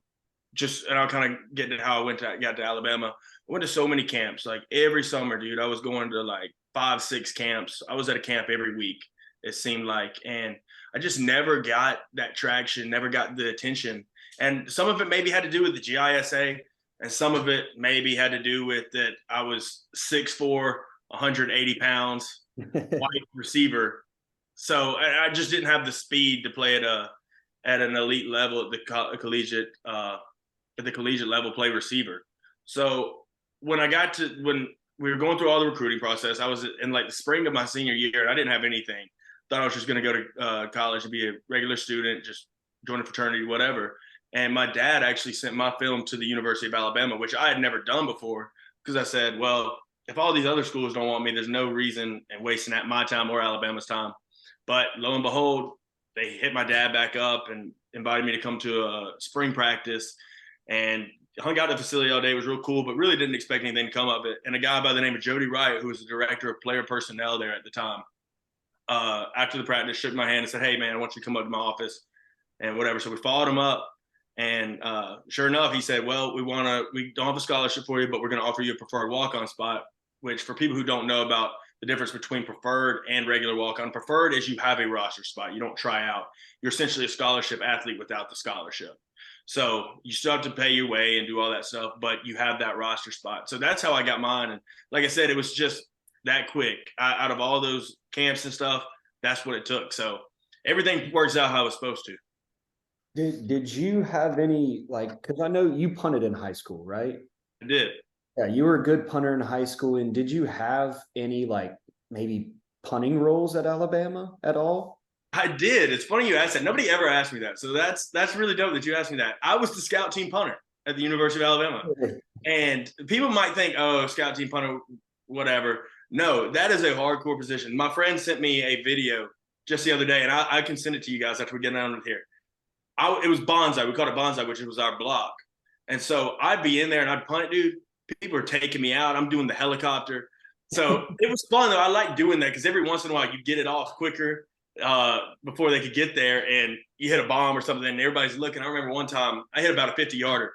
I'll kind of get to how I got to Alabama. I went to so many camps, like every summer, dude. I was going to like 5-6 camps. I was at a camp every week, it seemed like. And I just never got that traction, never got the attention. And some of it maybe had to do with the GISA, and some of it maybe had to do with that I was 6'4", 180 pounds, white receiver. So I just didn't have the speed to play at an elite level at the collegiate level, play receiver. So when we were going through all the recruiting process, I was in like the spring of my senior year, and I didn't have anything. Thought I was just going to go to college and be a regular student, just join a fraternity, whatever. And my dad actually sent my film to the University of Alabama, which I had never done before, because I said, well, if all these other schools don't want me, there's no reason in wasting my time or Alabama's time. But lo and behold, they hit my dad back up and invited me to come to a spring practice, and hung out at the facility all day. It was real cool, but really didn't expect anything to come of it. And a guy by the name of Jody Wright, who was the director of player personnel there at the time, after the practice, shook my hand and said, hey, man, I want you to come up to my office and whatever. So we followed him up. And sure enough, he said, well, we don't have a scholarship for you, but we're going to offer you a preferred walk-on spot, which for people who don't know about the difference between preferred and regular walk-on, preferred is you have a roster spot. You don't try out. You're essentially a scholarship athlete without the scholarship. So you still have to pay your way and do all that stuff, but you have that roster spot. So that's how I got mine. And like I said, it was just that quick. Out of all those camps and stuff, that's what it took. So everything works out how it was supposed to. Did you have any, because I know you punted in high school, right? I did. Yeah, you were a good punter in high school. And did you have any maybe punting roles at Alabama at all? I did. It's funny you asked that. Nobody ever asked me that. So that's really dope that you asked me that. I was the scout team punter at the University of Alabama. And people might think, oh, scout team punter, whatever. No, that is a hardcore position. My friend sent me a video just the other day, and I can send it to you guys after we get out of here. It was bonsai. We called it bonsai, which was our block. And so I'd be in there and I'd punt, dude. People are taking me out. I'm doing the helicopter. So it was fun, though. I like doing that because every once in a while you get it off quicker before they could get there, and you hit a bomb or something, and everybody's looking. I remember one time I hit about a 50-yarder,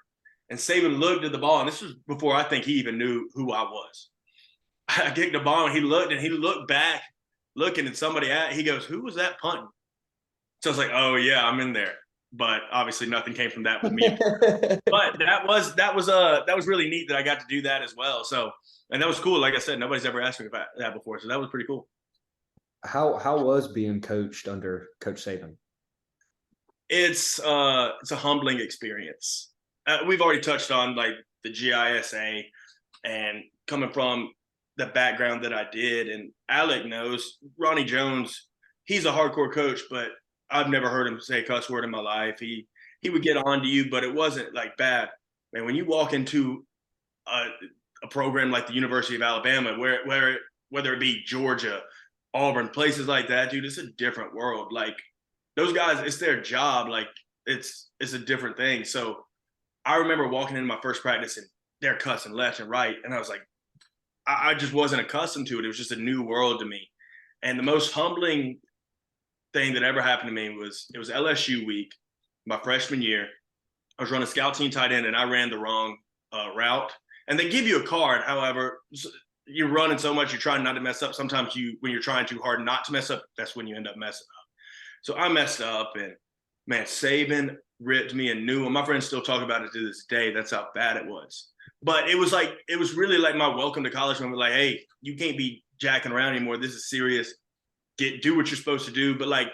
and Saban looked at the ball, and this was before I think he even knew who I was. I kicked the ball, and he looked back, looking at somebody he goes, who was that punting? So I was like, oh, yeah, I'm in there. But obviously nothing came from that with me. But that was really neat that I got to do that as well. So, and that was cool. Like I said, nobody's ever asked me about that before. So that was pretty cool. How was being coached under Coach Saban? It's a humbling experience. We've already touched on like the GISA and coming from the background that I did, and Alec knows Ronnie Jones. He's a hardcore coach, but I've never heard him say a cuss word in my life. He would get on to you, but it wasn't like bad. Man, when you walk into a program like the University of Alabama, whether it be Georgia, Auburn, places like that, dude, it's a different world. Like those guys, it's their job. Like it's a different thing. So I remember walking into my first practice and they're cussing left and right. And I was like, I just wasn't accustomed to it. It was just a new world to me. And the most humbling thing that ever happened to me was it was LSU week, my freshman year. I was running scout team tight end and I ran the wrong route. And they give you a card. However, you're running so much, you're trying not to mess up. Sometimes when you're trying too hard not to mess up, that's when you end up messing up. So I messed up, and man, Saban ripped me a new one. My friends still talk about it to this day. That's how bad it was. But it was really like my welcome to college moment. Like, hey, you can't be jacking around anymore. This is serious. Do what you're supposed to do, but like,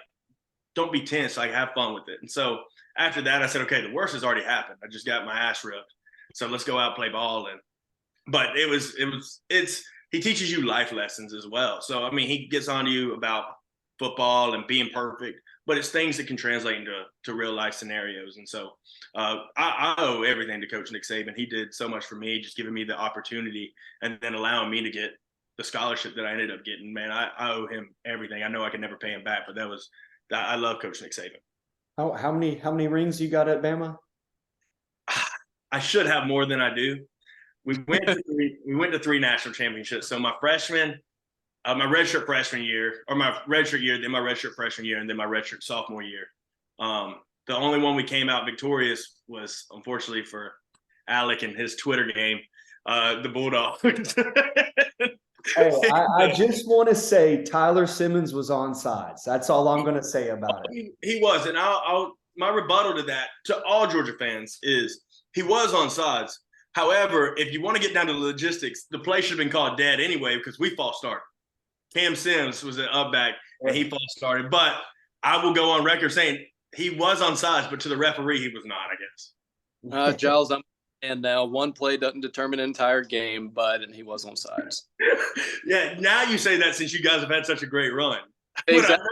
don't be tense. Like, have fun with it. And so after that, I said, okay, the worst has already happened. I just got my ass ripped. So let's go out, play ball. But he teaches you life lessons as well. So, I mean, he gets on to you about football and being perfect, but it's things that can translate into real life scenarios. And so I owe everything to Coach Nick Saban. He did so much for me, just giving me the opportunity and then allowing me to get the scholarship that I ended up getting. Man, I owe him everything. I know I can never pay him back, but I love Coach Nick Saban. How many rings you got at Bama? I should have more than I do. We went to 3 national championships. So my freshman, my redshirt freshman year, or my redshirt year, then my redshirt freshman year, and then my redshirt sophomore year. The only one we came out victorious was, unfortunately for Alec and his Twitter game, the Bulldogs. Hey, I just want to say Tyler Simmons was on sides. That's all I'm going to say about it. He was, and my rebuttal to that, to all Georgia fans, is he was on sides. However, if you want to get down to the logistics, the play should have been called dead anyway because we false started. Cam Sims was an up back, and he false started. But I will go on record saying he was on sides, but to the referee, he was not, I guess. Giles, and now one play doesn't determine an entire game, and he was on sides. Yeah, now you say that since you guys have had such a great run. Exactly.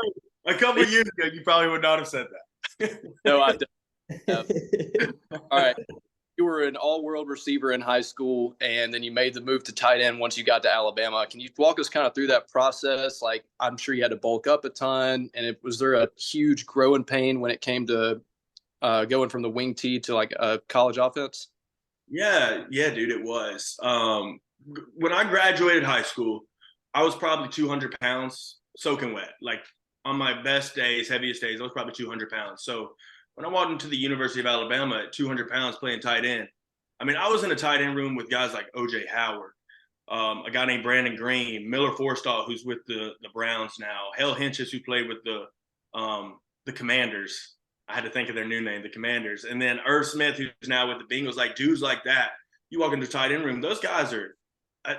A couple of years ago, you probably would not have said that. No, I don't. All right. You were an all-world receiver in high school, and then you made the move to tight end once you got to Alabama. Can you walk us kind of through that process? Like, I'm sure you had to bulk up a ton, and was there a huge growing pain when it came to going from the wing tee to like a college offense? Yeah, dude, it was. When I graduated high school, I was probably 200 pounds soaking wet. Like on my best days, heaviest days, I was probably 200 pounds. So when I walked into the University of Alabama at 200 pounds playing tight end, I mean, I was in a tight end room with guys like O.J. Howard, a guy named Brandon Green, Miller Forstall, who's with the Browns now, Hale Hinches, who played with the Commanders. I had to think of their new name, the Commanders. And then Irv Smith, who's now with the Bengals, like dudes like that. You walk into the tight end room, those guys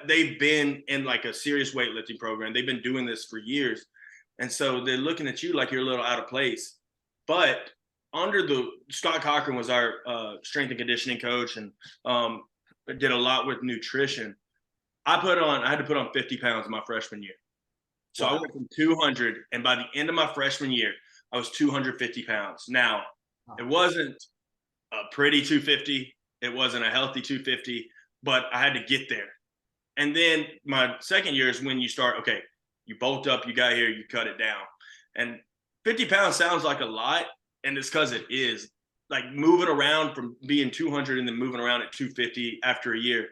they've been in like a serious weightlifting program. They've been doing this for years. And so they're looking at you like you're a little out of place. But Scott Cochran was our strength and conditioning coach and did a lot with nutrition. I had to put on 50 pounds my freshman year. So I went from 200, and by the end of my freshman year, I was 250 pounds. Now, it wasn't a pretty 250. It wasn't a healthy 250, but I had to get there. And then my second year is when you start, okay, you bulked up, you got here, you cut it down. And 50 pounds sounds like a lot, and it's because it is. Like moving around from being 200 and then moving around at 250 after a year,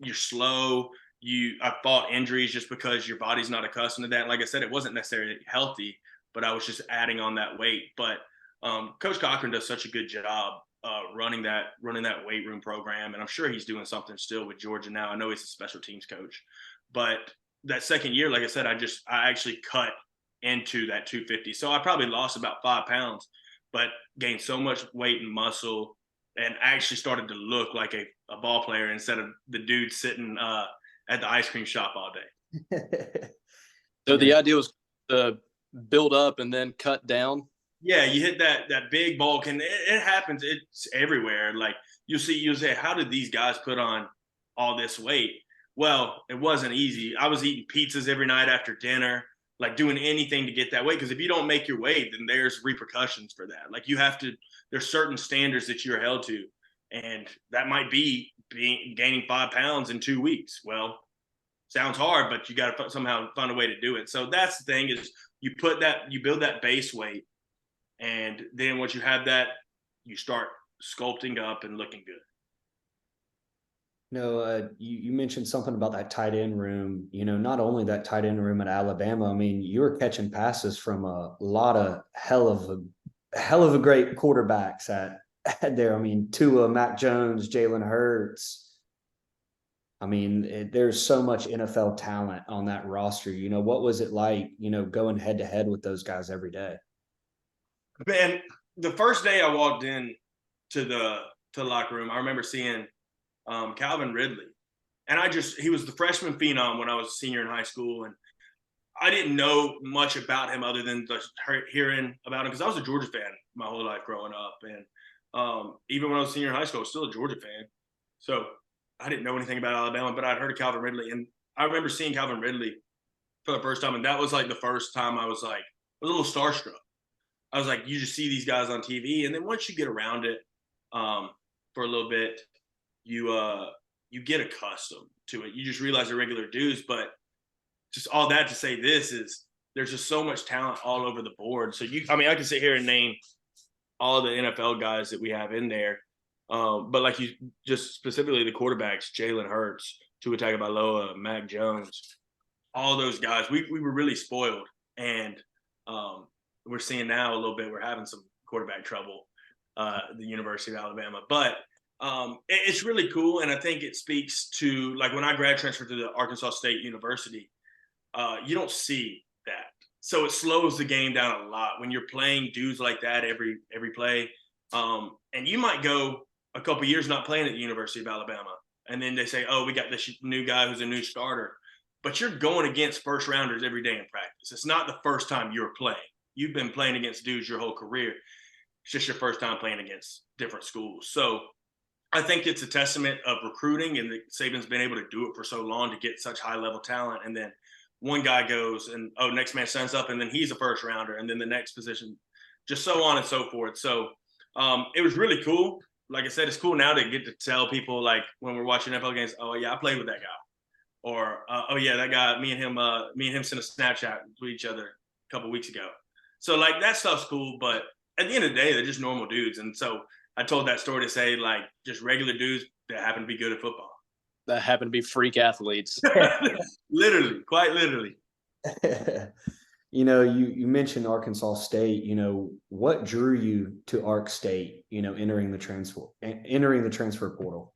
you're slow. I fought injuries just because your body's not accustomed to that. And like I said, it wasn't necessarily healthy, but I was just adding on that weight. But Coach Cochran does such a good job running that weight room program, and I'm sure he's doing something still with Georgia now. I know he's a special teams coach, but that second year, like I said, I actually cut into that 250. So I probably lost about 5 pounds, but gained so much weight and muscle, and actually started to look like a ball player instead of the dude sitting at the ice cream shop all day. So the idea was to build up and then cut down. Yeah, you hit that big bulk, and it happens. It's everywhere. Like you'll say, how did these guys put on all this weight? Well, it wasn't easy. I was eating pizzas every night after dinner, like doing anything to get that weight. Because if you don't make your weight, then there's repercussions for that. Like there's certain standards that you're held to, and that might be gaining 5 pounds in 2 weeks. Well, sounds hard, but you got to somehow find a way to do it. So that's the thing, is you build that base weight, and then once you have that, you start sculpting up and looking good. You mentioned something about that tight end room. Not only that tight end room at Alabama. I mean, you were catching passes from a lot of hell of a great quarterbacks at there. I mean, Tua, Mac Jones, Jalen Hurts. I mean, there's so much NFL talent on that roster. What was it like, going head to head with those guys every day? Man, the first day I walked in to the locker room, I remember seeing Calvin Ridley. And he was the freshman phenom when I was a senior in high school. And I didn't know much about him other than just hearing about him, because I was a Georgia fan my whole life growing up. And even when I was a senior in high school, I was still a Georgia fan. So I didn't know anything about Alabama, but I'd heard of Calvin Ridley. And I remember seeing Calvin Ridley for the first time. And that was like the first time I was a little starstruck. I was like, you just see these guys on TV. And then once you get around it for a little bit, you get accustomed to it. You just realize they're regular dudes. But just all that to say, this is, there's just so much talent all over the board. So I can sit here and name all the NFL guys that we have in there. But like you just specifically the quarterbacks, Jalen Hurts, Tua Tagovailoa, Mac Jones, all those guys, we were really spoiled. And we're seeing now a little bit, we're having some quarterback trouble at the University of Alabama. But it's really cool. And I think it speaks to, like, when I grad transferred to the Arkansas State University, you don't see that. So it slows the game down a lot when you're playing dudes like that every play. And you might go a couple years not playing at the University of Alabama, and then they say, oh, we got this new guy who's a new starter. But you're going against first rounders every day in practice. It's not the first time you're playing. You've been playing against dudes your whole career. It's just your first time playing against different schools. So I think it's a testament of recruiting, and that Saban's been able to do it for so long to get such high-level talent. And then one guy goes and, next man signs up, and then he's a first rounder, and then the next position, just so on and so forth. So it was really cool. Like I said, it's cool now to get to tell people, like, when we're watching NFL games, oh, yeah, I played with that guy. Or, oh, yeah, that guy, me and him sent a Snapchat to each other a couple weeks ago. So, like, that stuff's cool. But at the end of the day, they're just normal dudes. And so I told that story to say, like, just regular dudes that happen to be good at football. That happen to be freak athletes. Literally, quite literally. You mentioned Arkansas State. What drew you to Ark State, entering the transfer portal?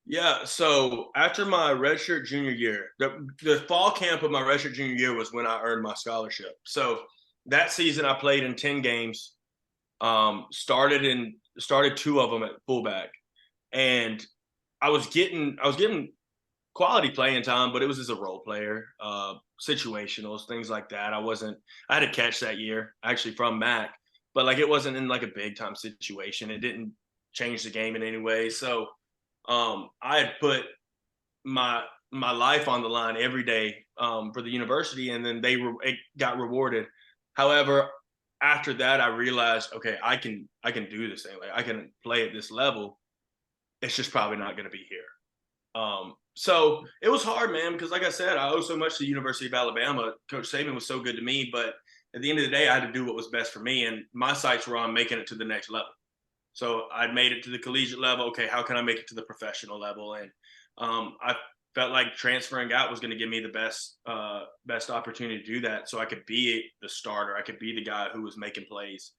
Yeah, so after my redshirt junior year, the fall camp of my redshirt junior year was when I earned my scholarship. So that season I played in 10 games, started 2 of them at fullback. And I was getting quality playing time, but it was as a role player, situationals, things like that. I had a catch that year, actually, from Mac, but like, it wasn't in like a big time situation. It didn't change the game in any way. So I had put my life on the line every day for the university, and then it got rewarded. However, after that, I realized, okay, I can do this thing. Like I can play at this level. It's just probably not going to be here. So it was hard, man, because like I said, I owe so much to the University of Alabama. Coach Saban was so good to me, but at the end of the day, I had to do what was best for me, and my sights were on making it to the next level. So I'd made it to the collegiate level. Okay, how can I make it to the professional level? And I felt like transferring out was going to give me the best opportunity to do that, so I could be the starter. I could be the guy who was making plays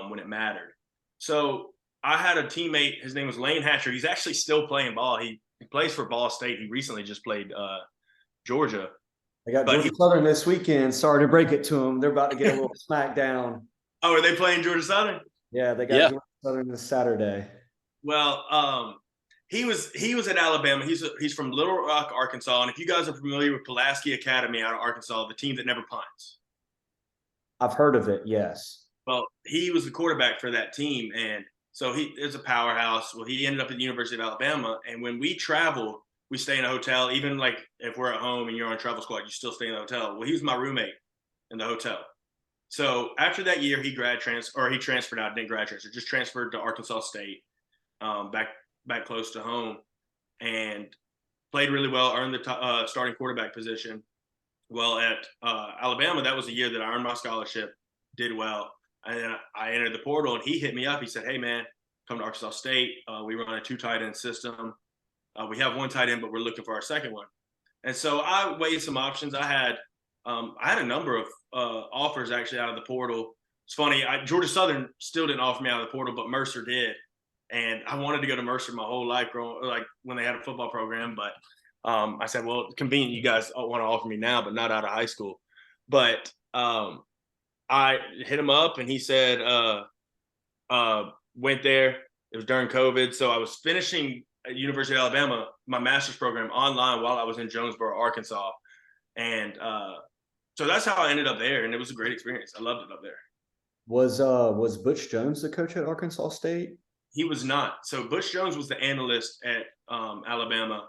when it mattered. So I had a teammate. His name was Lane Hatcher. He's actually still playing ball. He plays for Ball State. He recently just played Georgia. They got But Georgia Southern this weekend. Sorry to break it to them. They're about to get a little smack down. Oh, are they playing Georgia Southern? Yeah, they got Georgia Southern this Saturday. Well, he was at Alabama. He's from Little Rock, Arkansas. And if you guys are familiar with Pulaski Academy out of Arkansas, the team that never punts. I've heard of it, yes. Well, he was the quarterback for that team, and so he is a powerhouse. Well, he ended up at the University of Alabama, and when we travel, we stay in a hotel. Even like if we're at home and you're on travel squad, you still stay in the hotel. Well, he was my roommate in the hotel. So after that year, he transferred out, didn't grad transfer, just transferred to Arkansas State, back close to home, and played really well, earned the starting quarterback position. Well, at Alabama, that was the year that I earned my scholarship, did well. And then I entered the portal, and he hit me up. He said, "Hey, man, come to Arkansas State. We run a 2 tight end system. We have 1 tight end, but we're looking for our second one." And so I weighed some options. I had a number of offers actually out of the portal. It's funny. Georgia Southern still didn't offer me out of the portal, but Mercer did. And I wanted to go to Mercer my whole life, like when they had a football program. But I said, well, it's convenient you guys want to offer me now, but not out of high school. But I hit him up, and he said, went there. It was during COVID. So I was finishing at University of Alabama, my master's program online while I was in Jonesboro, Arkansas. And so that's how I ended up there. And it was a great experience. I loved it up there. Was Butch Jones the coach at Arkansas State? He was not. So Butch Jones was the analyst at Alabama.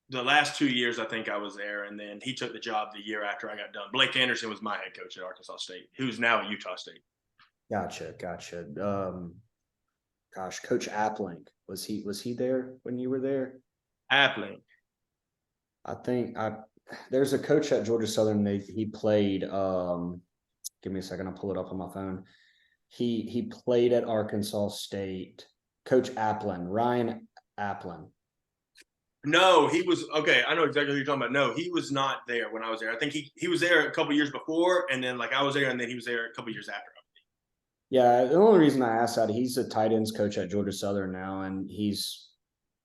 The last 2 years, I think I was there, and then he took the job the year after I got done. Blake Anderson was my head coach at Arkansas State, who's now at Utah State. Gotcha. Coach Appling, was he there when you were there? Appling. I think there's a coach at Georgia Southern. He played. Give me a second. I'll pull it up on my phone. He played at Arkansas State. Coach Appling, Ryan Appling. No, he was okay. I know exactly who you're talking about. No, he was not there when I was there. I think he was there a couple years before, and then like I was there, and then he was there a couple years after. Yeah, the only reason I asked that, he's a tight ends coach at Georgia Southern now, and he's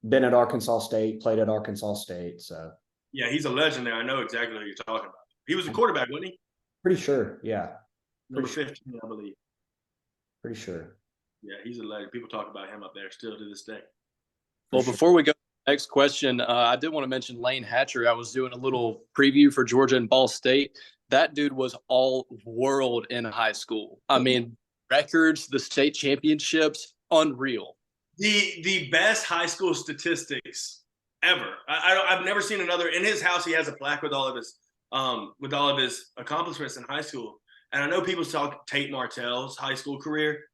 been at Arkansas State, played at Arkansas State. So yeah, he's a legend there. I know exactly who you're talking about. He was a quarterback, wasn't he? Pretty sure, yeah. Number 15, I believe. Pretty sure. Yeah, he's a legend. People talk about him up there still to this day. Well, before we go to the next question, I did want to mention Lane Hatcher. I was doing a little preview for Georgia and Ball State. That dude was all world in high school. I mean, records, the state championships, unreal. The best high school statistics ever. I've never seen another. In his house, he has a plaque with all of his accomplishments in high school. And I know people talk Tate Martell's high school career.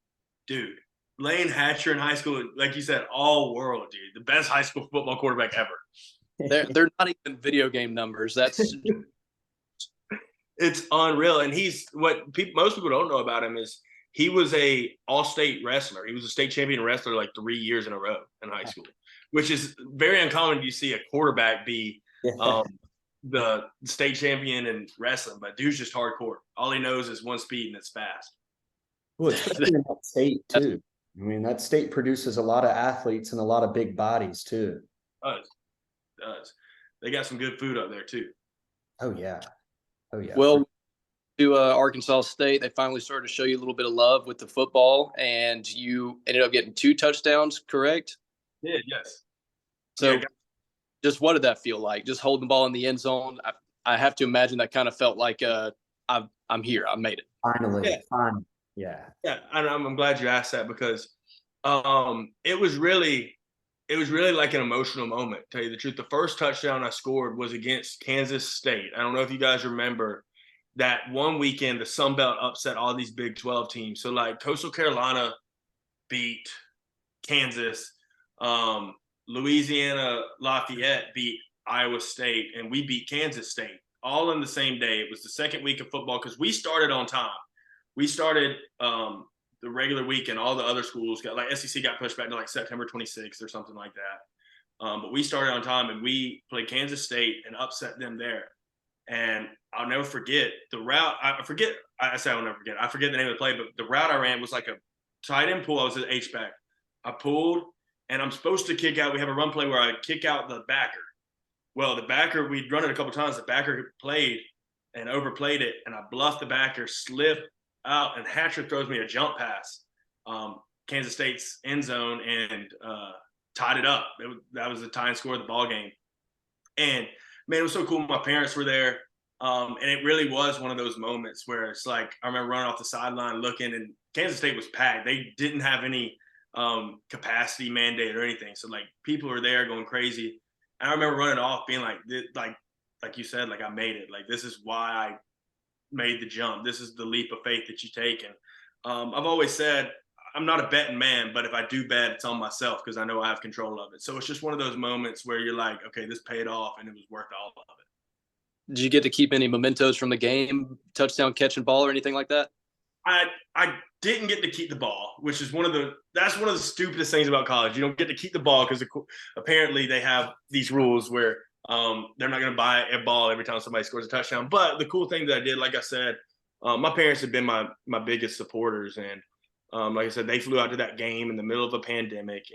Dude, Lane Hatcher in high school, like you said, all world, dude. The best high school football quarterback ever. They're not even video game numbers. That's it's unreal. And he's what most people don't know about him is he was a all-state wrestler. He was a state champion wrestler like 3 years in a row in high school, which is very uncommon. You see a quarterback be the state champion in wrestling, but dude's just hardcore. All he knows is one speed, and it's fast. Well, especially in that state too. I mean, that state produces a lot of athletes and a lot of big bodies too. Does. They got some good food up there too. Oh yeah. Well, to Arkansas State, they finally started to show you a little bit of love with the football, and you ended up getting 2 touchdowns, correct? Yeah, yes. So Yeah, just what did that feel like? Just holding the ball in the end zone? I have to imagine that kind of felt like I'm here. I made it. Finally. Yeah, I'm glad you asked that because it was really like an emotional moment. To tell you the truth, the first touchdown I scored was against Kansas State. I don't know if you guys remember. that one weekend the Sun Belt upset all these Big 12 teams. So like Coastal Carolina beat Kansas, Louisiana Lafayette beat Iowa State, and we beat Kansas State all in the same day. It was the second week of football because we started on time. We started the regular week, and all the other schools got, like SEC got pushed back to like September 26th or something like that. But we started on time, and we played Kansas State and upset them there. And I'll never forget the route. I forget the name of the play, but the route I ran was like a tight end pull. I was an H-back. I pulled, and I'm supposed to kick out. We have a run play where I kick out the backer. Well, the backer, we'd run it a couple times. The backer played and overplayed it, and I bluffed the backer, slipped out, and Hatcher throws me a jump pass, Kansas State's end zone, and tied it up. That was the tying score of the ball game. And, man, it was so cool. My parents were there, and it really was one of those moments where it's like I remember running off the sideline looking, and Kansas State was packed. They didn't have any capacity mandate or anything. So, like, people were there going crazy. And I remember running off being like you said, like I made it. Like, this is why I made the jump. This is the leap of faith that you take. And I've always said I'm not a betting man, but if I do bet, it's on myself because I know I have control of it. So it's just one of those moments where you're like, okay, this paid off and it was worth all of it. Did you get to keep any mementos from the game, touchdown, catching ball, or anything like that? I didn't get to keep the ball, which is one of the stupidest things about college. You don't get to keep the ball because apparently they have these rules where they're not going to buy a ball every time somebody scores a touchdown. But the cool thing that I did, like I said, my parents have been my biggest supporters, and like I said, they flew out to that game in the middle of a pandemic.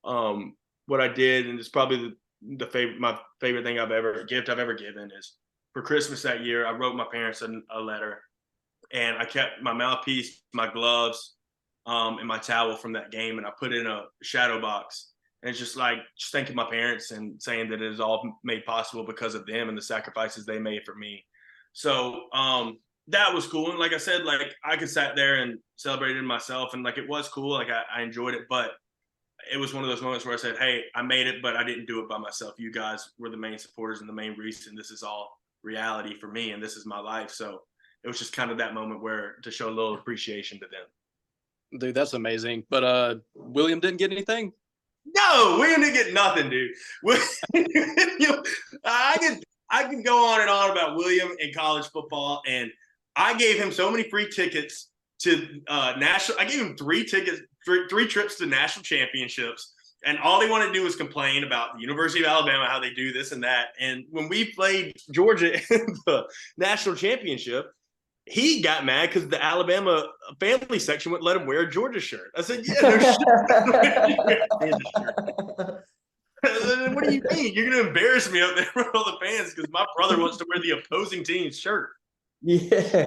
And what I did, and it's probably my favorite gift I've ever given, is for Christmas that year, I wrote my parents a letter. And I kept my mouthpiece, my gloves, and my towel from that game, and I put it in a shadow box. And it's just thanking my parents and saying that it is all made possible because of them and the sacrifices they made for me. So that was cool. And like I said, like I could sat there and celebrated myself, and like it was cool. Like I enjoyed it, but it was one of those moments where I said, hey, I made it, but I didn't do it by myself. You guys were the main supporters and the main reason this is all reality for me, and this is my life. So it was just kind of that moment where to show a little appreciation to them. Dude, that's amazing. But William didn't get anything? No, William didn't get nothing, dude. I can go on and on about William in college football, and I gave him so many free tickets to national. I gave him three trips to national championships, and all he wanted to do was complain about the University of Alabama, how they do this and that. And when we played Georgia in the national championship, he got mad because the Alabama family section wouldn't let him wear a Georgia shirt. I said, yeah, no shit. What do you mean? You're going to embarrass me out there in front of all the fans because my brother wants to wear the opposing team's shirt. Yeah,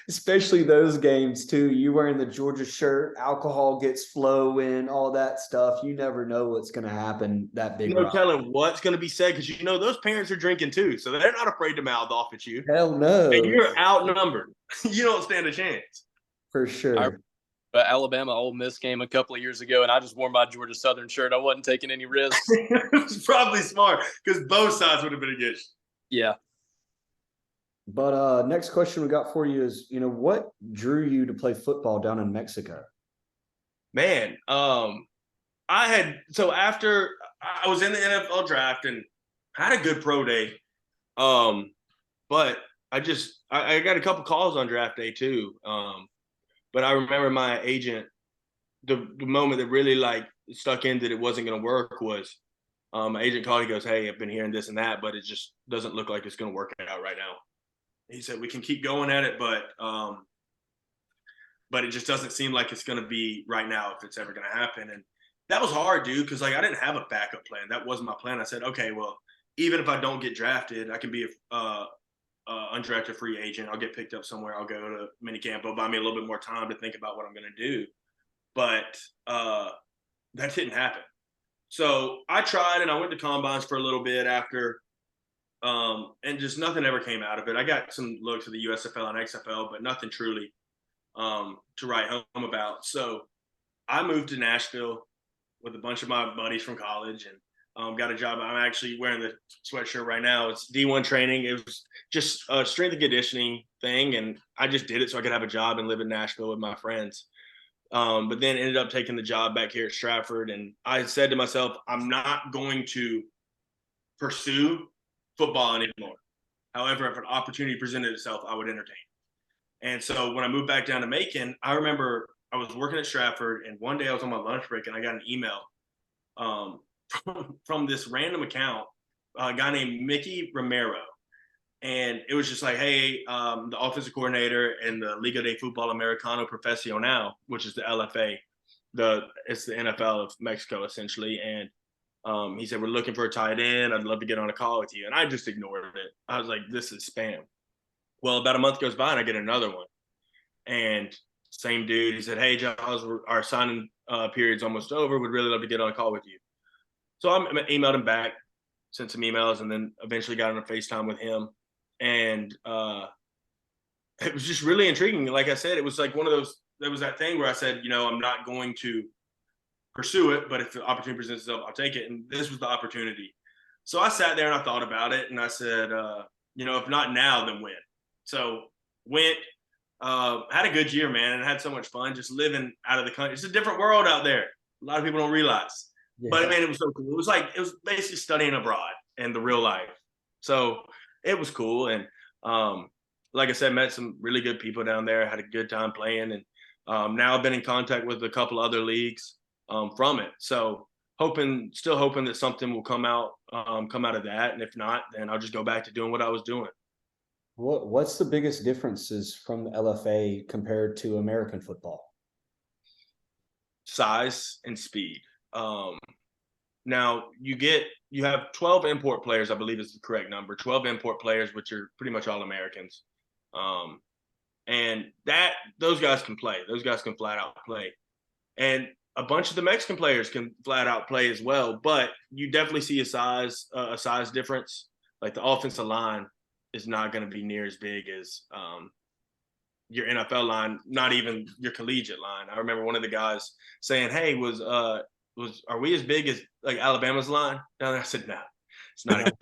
especially those games too. You wearing the Georgia shirt, alcohol gets flowing, all that stuff. You never know what's going to happen that big. No telling what's going to be said because those parents are drinking too, so they're not afraid to mouth off at you. Hell no, and you're outnumbered. You don't stand a chance. For sure. But Alabama Ole Miss game a couple of years ago, and I just wore my Georgia Southern shirt. I wasn't taking any risks. It was probably smart because both sides would have been against you. Yeah. But next question we got for you is, what drew you to play football down in Mexico? Man, after I was in the NFL draft and had a good pro day, but I got a couple calls on draft day too. But I remember my agent, the moment that really stuck in that it wasn't going to work was my agent called. He goes, "Hey, I've been hearing this and that, but it just doesn't look like it's going to work out right now." He said, we can keep going at it, but it just doesn't seem like it's going to be right now if it's ever going to happen. And that was hard, dude, because I didn't have a backup plan. That wasn't my plan. I said, okay, well, even if I don't get drafted, I can be a undrafted free agent. I'll get picked up somewhere. I'll go to minicamp. It'll buy me a little bit more time to think about what I'm going to do. But that didn't happen. So I tried, and I went to combines for a little bit after – and just nothing ever came out of it. I got some looks at the USFL and XFL, but nothing truly to write home about. So I moved to Nashville with a bunch of my buddies from college, and Got a job. I'm actually wearing the sweatshirt right now. It's D1 training. It was just a strength and conditioning thing, and I just did it so I could have a job and live in Nashville with my friends. But then ended up taking the job back here at Stratford, and I said to myself, I'm not going to pursue football anymore. However, if an opportunity presented itself, I would entertain. And so when I moved back down to Macon, I remember I was working at Stratford, and one day I was on my lunch break, and I got an email from this random account, a guy named Mickey Romero. And it was just like, hey, the offensive coordinator in the Liga de Futbol Americano Profesional, which is the LFA, it's the NFL of Mexico, essentially. And he said, we're looking for a tight end. I'd love to get on a call with you. And I just ignored it. I was like, this is spam. Well, about a month goes by, and I get another one. And same dude, he said, hey, Giles, our signing period's almost over. Would really love to get on a call with you. So I emailed him back, sent some emails, and then eventually got on a FaceTime with him. And it was just really intriguing. Like I said, it was like one of those, there was that thing where I said, I'm not going to pursue it, but if the opportunity presents itself, I'll take it. And this was the opportunity. So I sat there and I thought about it, and I said, if not now, then when? So went, had a good year, man, and had so much fun just living out of the country. It's a different world out there. A lot of people don't realize. Yeah. But man, it was so cool. It was basically studying abroad in the real life. So it was cool. And like I said, met some really good people down there, had a good time playing. And now I've been in contact with a couple other leagues from it. So still hoping that something will come out of that. And if not, then I'll just go back to doing what I was doing. What's the biggest differences from the LFA compared to American football? Size and speed. Now you have 12 import players, I believe is the correct number, 12 import players, which are pretty much all Americans. And those guys can play. Those guys can flat out play. And a bunch of the Mexican players can flat out play as well, but you definitely see a size difference. Like the offensive line is not going to be near as big as your NFL line, not even your collegiate line. I remember one of the guys saying, hey, are we as big as like Alabama's line? And I said, no, it's not.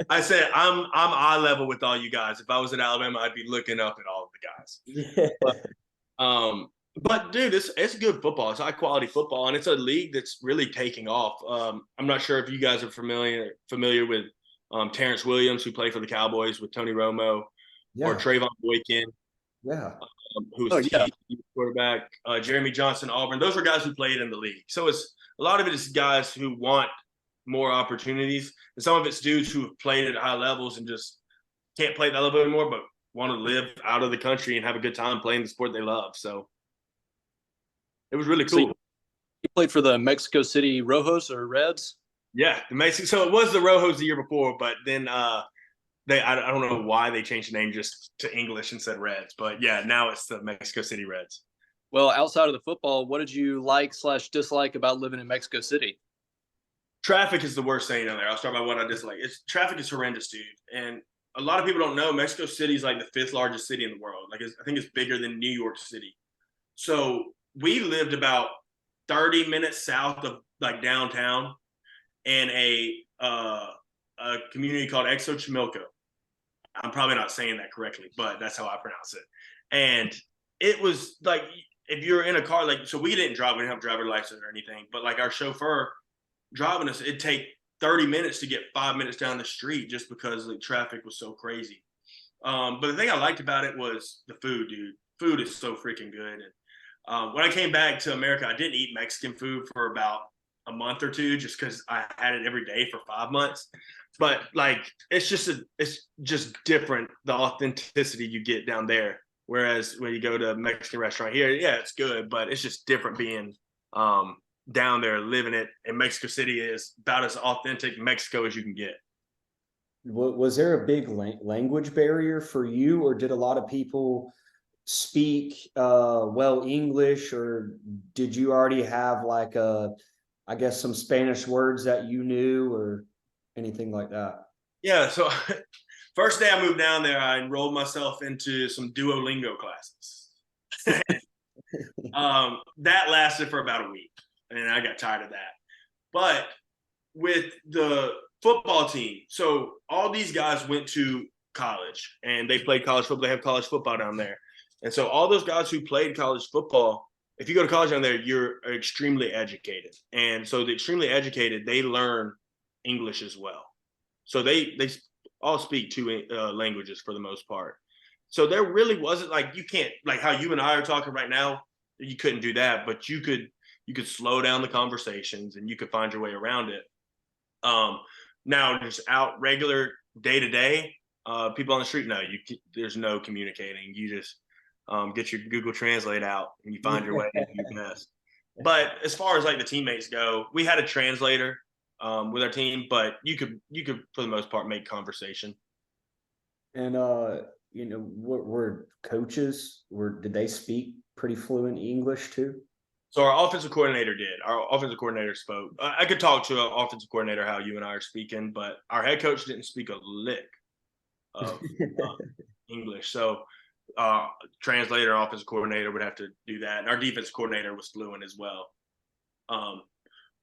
I said, I'm eye level with all you guys. If I was at Alabama, I'd be looking up at all of the guys. Yeah. But dude, it's good football. It's high quality football, and it's a league that's really taking off. I'm not sure if you guys are familiar with Terrence Williams, who played for the Cowboys with Tony Romo, or Trayvon Boykin, who's quarterback, Jeremy Johnson, Auburn. Those are guys who played in the league. So it's a lot of it is guys who want more opportunities, and some of it's dudes who have played at high levels and just can't play at that level anymore, but want to live out of the country and have a good time playing the sport they love. So it was really cool. So you played for the Mexico City Rojos or Reds? Yeah, so it was the Rojos the year before, but then I don't know why they changed the name just to English and said Reds, but yeah, now it's the Mexico City Reds. Well, outside of the football, what did you like/dislike about living in Mexico City? Traffic is the worst thing down there. I'll start by what I dislike. Traffic is horrendous, dude. And a lot of people don't know Mexico City is like the 5th largest city in the world. Like I think it's bigger than New York City. So we lived about 30 minutes south of like downtown in a community called Xochimilco. I'm probably not saying that correctly, but that's how I pronounce it. And it was like, if you're in a car, like, so we didn't drive, we didn't have a driver license or anything, but like our chauffeur driving us, it'd take 30 minutes to get 5 minutes down the street just because the traffic was so crazy. But the thing I liked about it was the food, dude. Food is so freaking good. And when I came back to America, I didn't eat Mexican food for about a month or two just because I had it every day for 5 months. But like, it's just different, the authenticity you get down there. Whereas when you go to a Mexican restaurant here, yeah, it's good, but it's just different being down there living it. And Mexico City is about as authentic Mexico as you can get. Was there a big language barrier for you, or did a lot of people speak well English, or did you already have like some Spanish words that you knew or anything like that? Yeah, so first day I moved down there, I enrolled myself into some Duolingo classes. That lasted for about a week, and I got tired of that. But with the football team, so all these guys went to college and they played college football. They have college football down there. And so all those guys who played college football, if you go to college down there, you're extremely educated. And so the extremely educated, they learn English as well. So they all speak two languages for the most part. So there really wasn't like, you can't, like how you and I are talking right now, you couldn't do that, but you could slow down the conversations and you could find your way around it. Now just out regular day to day, people on the street, no, there's no communicating. You just get your Google Translate out and you find your way and do your best. But as far as like the teammates go, we had a translator with our team, but you could for the most part make conversation. And were coaches did they speak pretty fluent English too? So our offensive coordinator did. Our offensive coordinator spoke. I could talk to an offensive coordinator how you and I are speaking, but our head coach didn't speak a lick of English. So translator and offensive coordinator would have to do that. And our defense coordinator was fluent as well.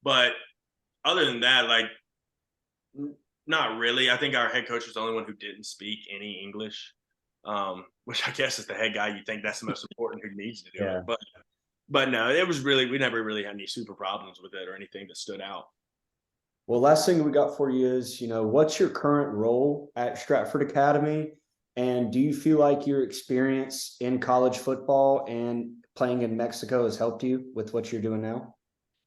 But other than that, like, not really. I think our head coach was the only one who didn't speak any English, which I guess is the head guy. You think that's the most important who needs to do it. But no, it was really, we never really had any super problems with it or anything that stood out. Well, last thing we got for you is, what's your current role at Stratford Academy? And do you feel like your experience in college football and playing in Mexico has helped you with what you're doing now?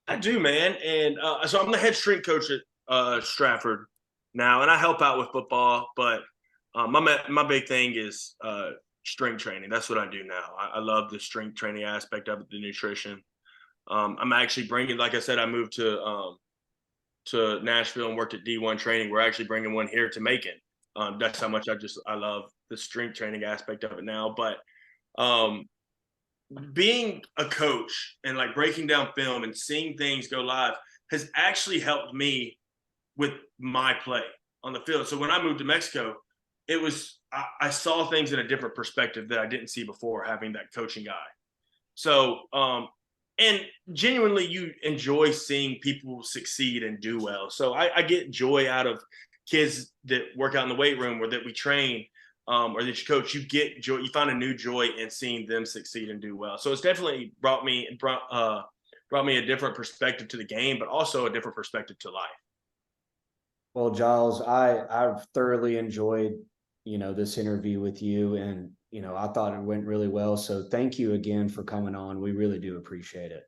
I do, man. And so I'm the head strength coach at Stratford now, and I help out with football. But my big thing is strength training. That's what I do now. I love the strength training aspect of it, the nutrition. I'm actually bringing, like I said, I moved to Nashville and worked at D1 training. We're actually bringing one here to Macon. That's how much I love the strength training aspect of it now. But being a coach and like breaking down film and seeing things go live has actually helped me with my play on the field. So when I moved to Mexico, it was, I saw things in a different perspective that I didn't see before having that coaching guy. So, and genuinely you enjoy seeing people succeed and do well. So I get joy out of kids that work out in the weight room or that we train or that you coach. You get joy, you find a new joy in seeing them succeed and do well. So it's definitely brought me a different perspective to the game, but also a different perspective to life. Well, Giles, I've thoroughly enjoyed, this interview with you, and, I thought it went really well. So thank you again for coming on. We really do appreciate it.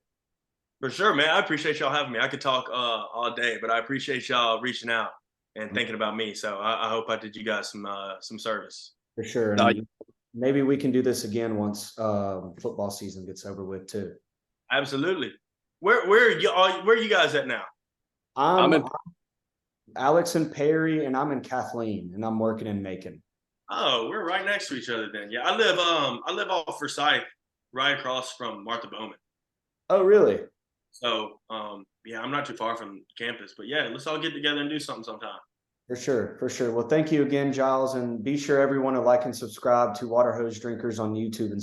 For sure, man. I appreciate y'all having me. I could talk all day, but I appreciate y'all reaching out and thinking about me. So I hope I did you guys some service. For sure. And maybe we can do this again once football season gets over with too. Absolutely. Where are you guys at now? I'm in Alex and Perry, and I'm in Kathleen, and I'm working in Macon. Oh, we're right next to each other then. Yeah, I live off Forsyth, right across from Martha Bowman. Oh, really? So, yeah, I'm not too far from campus, but yeah, let's all get together and do something sometime. For sure. Well, thank you again, Giles, and be sure everyone to like and subscribe to Water Hose Drinkers on YouTube and